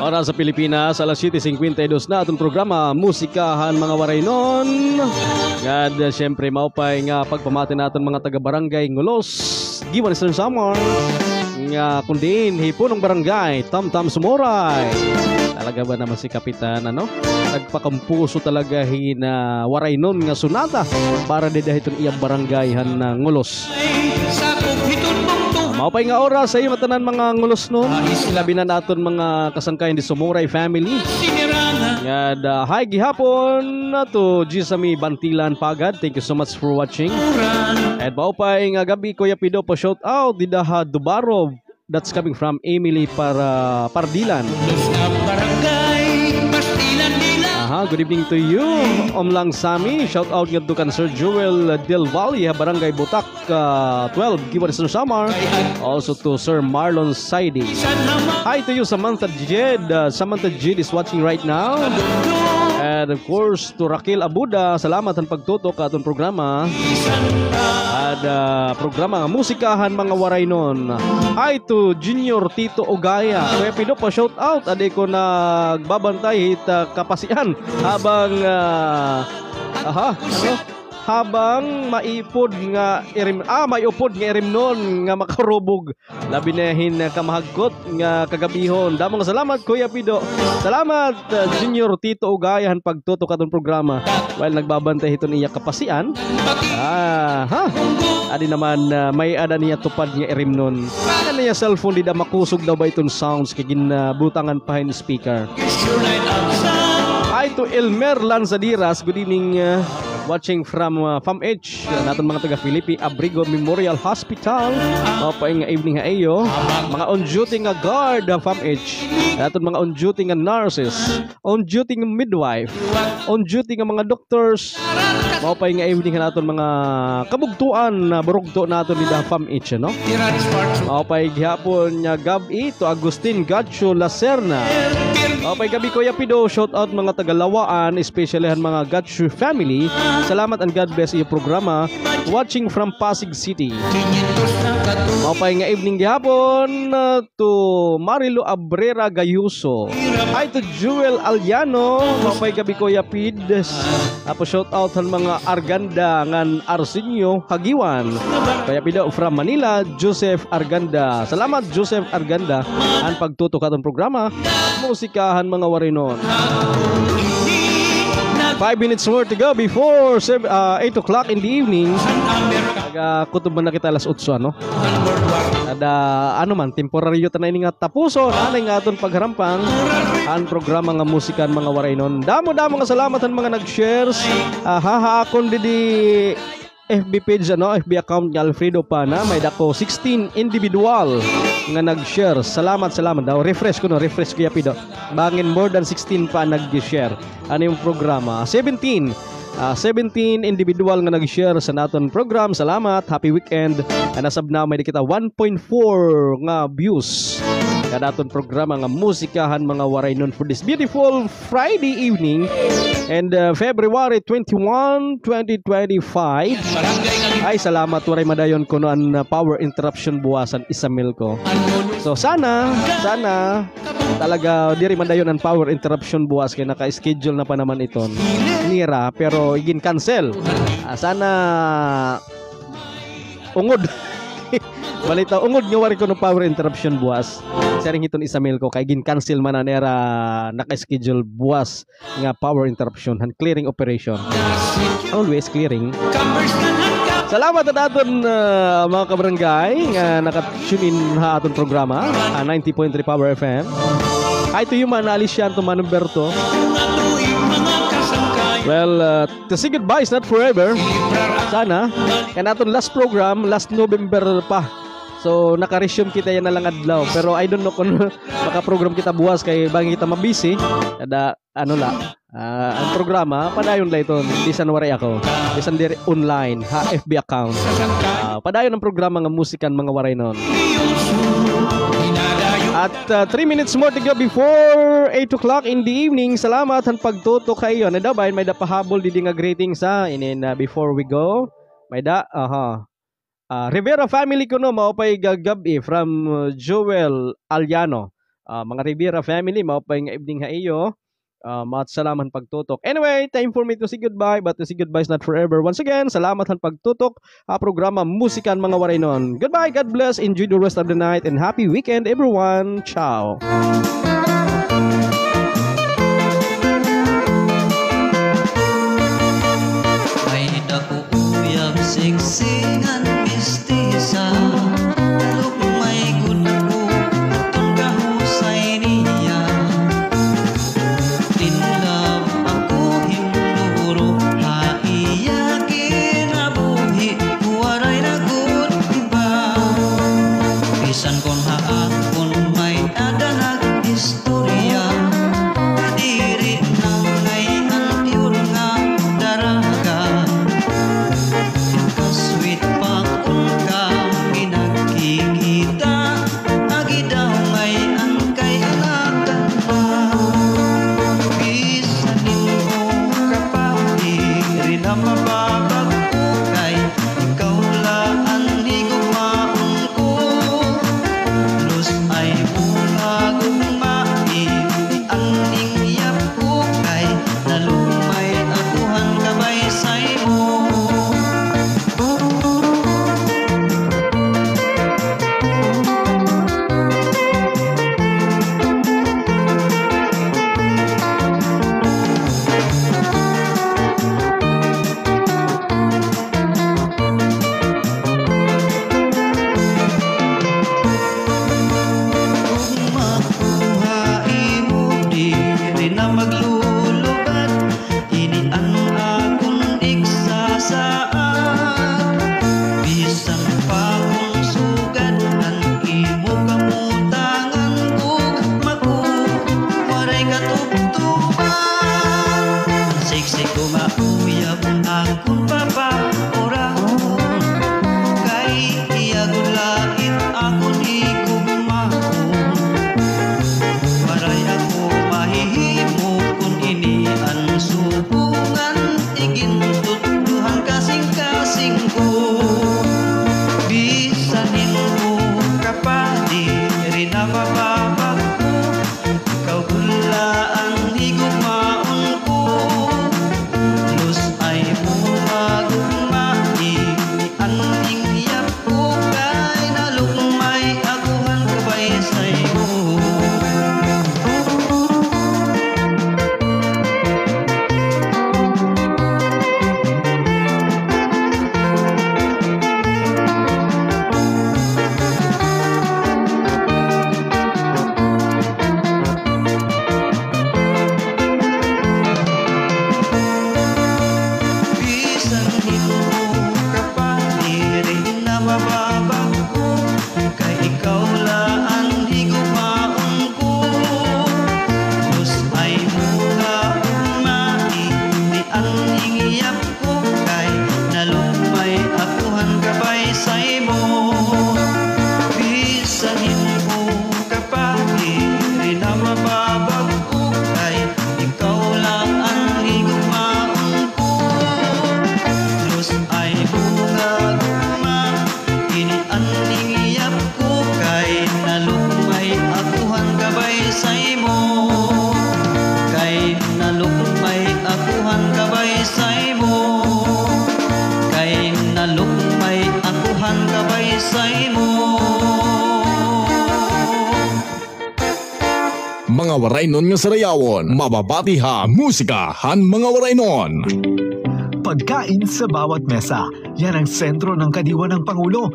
S9: Oras sa Pilipinas, alas 7:52 na itong programa, Musikahan Mga Waraynon. Ngad, siyempre, maupay nga pagpamati natin mga taga-barangay Ngulos, Giwan Eastern Samar, nga kundin, hipunong barangay, Tamtam Sumuray. Talaga ba naman si Kapitan, ano? Nagpakampuso talaga hina Waraynon nga sunata para didahiton iyang barangayhan na Ngulos. Maupay nga oras sa iyo matanan mga Ngulos no. Labi na naton mga kasangkayan di Sumuray family. Ngad, hi gihapon to Gisami Bantilan Pagad. Thank you so much for watching. And maupay nga gabi Kuya Pido po shout out di Daha Dubarov. That's coming from Emily para Pardilan. Good evening to you. Omlang Sami, shout out nga dukan Sir Joel Del Valle, Barangay Butak 12, Giwan Eastern Samar. Also to Sir Marlon Saidi. Hi to you Samantha Jed. Samantha Jed is watching right now. And of course to Raquel Abuda, salamat ang pagtutok atong programa. At programa nga Musikahan Mga Waraynon. Hi to Junior Tito Ogaya. Kuya Pido pa shout out. Ade ko nagbabantay hit kapasian habang habang maipod nga maiupod nga irimnon nga makarubog labi na hin kamahagkot nga kagabihon. Damong salamat Kuya Pido. Salamat Junior Tito Ugayahan pagtutok atong programa while nagbabantay hiton iya kapasian. Adi naman may ada niya tupad nga irimnon. Ano niya cellphone di da makusog daw ba itong sounds kay ginabutangan pa hin speaker. Hi to Elmer Lanzadiras. Good evening. Watching from FAMH natin mga taga Filipi Abrigo Memorial Hospital. Mapaing evening nga iyo. Mga on duty nga guard FAMH. Natin mga on duty nga nurses, on duty nga midwife, on duty nga mga doctors. Mapaing evening nga natin mga kabugtuan na burugto natin ni FAMH, no? Mapaing gihapon nga gabi to Agustin Gacho Lacerna. Mapaing gabi Kuya Pido, shout out mga taga-Lawaan, especially mga Gacho family. Salamat and God bless iyo programa. Watching from Pasig City. Maupay nga evening gihapon to Marilo Abrera Gayuso. Hi to Jewel Aliano. Maupay gabi Kuya Pid. Apo shout out ang mga Arganda ngan Arsenio Hagiwan. Kuya Pido from Manila, Joseph Arganda. Salamat Joseph Arganda ang pagtutok atong programa Musikahan Mga Waraynon. 5 minutes more to go before 8 o'clock in the evening. Kutob man na kita alas 8, ano? Ada ano man, temporaryo ta na ini nga tapuso. Nanay nga aton pagharampang ang programa nga Musikan Mga Waraynon. Damo-damo nga salamat ang mga nag-shares. Hahaakon di FB page, ano, FB account ni Alfredo Pana. May dako 16 individual nga nag-share. Salamat daw. Refresh ko ya Pido. Bangin more than 16 pa nag-share. Ano yung programa? 17 individual nga nag-share sa naton program. Salamat. Happy weekend. Nasab na may kita 1.4 nga views. Kada aton programa nga Musikahan Mga Waraynon for this beautiful Friday evening and February 21, 2025. Ay salamat waray madayon ko noan power interruption buwasan isamil ko. So sana talaga diri madayon ang power interruption buwas kay naka-schedule na pa naman iton. Nira pero igin cancel. Sana ungod balita ungod nga wari ko no power interruption buwas. Saring hiton isamil ko kay gin cancel man na nera naka-schedule buwas nga power interruption and clearing operation. Always clearing. Salamat na aton mga kabarangay nga naka-tune in ha aton programa 90.3 Power FM. Hi to you man Alicia to Manumberto. Well, to say goodbye is not forever. Sana. Kaya natin last program, last November pa. So, naka-resume kita yan na lang adlaw. Pero I don't know kung maka-program kita buwas kay bagi kita mabisi. Kada, ano la, ang programa, padayon la ito. Bisan waray ako. Bisan diri online, FB account. Padayon ang programa nga Musikan Mga Waraynon. At 3 minutes more to go before 8 o'clock in the evening. Salamat ang pagtuto kayo. Nadabayin, may dapahabol di nga greetings ha. And then before we go, may Rivera family ko no, maupay gagabi from Joel Aliano. mga Rivera family, maupay nga evening ha iyo. Mat salamat pagtutok. Anyway, time for me to say goodbye, but to say goodbye is not forever. Once again, salamat han pagtutok. Programa Musikan mga waray nun. Goodbye, God bless, enjoy the rest of the night, and happy weekend everyone. Ciao.
S10: Singsingan mistisa Talok may gunago Itong kahusay niya In love ako himnuro Haiyakin na buhi Huwaray na good iba Bisan kon haakon may adanag istorya Kadiri nang ngayon yun nga daraga Sweet pakunka ginagkikita Agi daw may angkay anakan pa Bisanin mo kapati rin na mababag ko Kay ikaw laan higumaon ko Lus ay bunga gumai Aning iyap ko Kay nalumay akuhan kabay sa'yo
S6: Mga waray nun nga sarayawon, mababati ha, musika, han mga waray nun.
S13: Pagkain sa bawat mesa, yan ang sentro ng kadiwa ng Pangulo.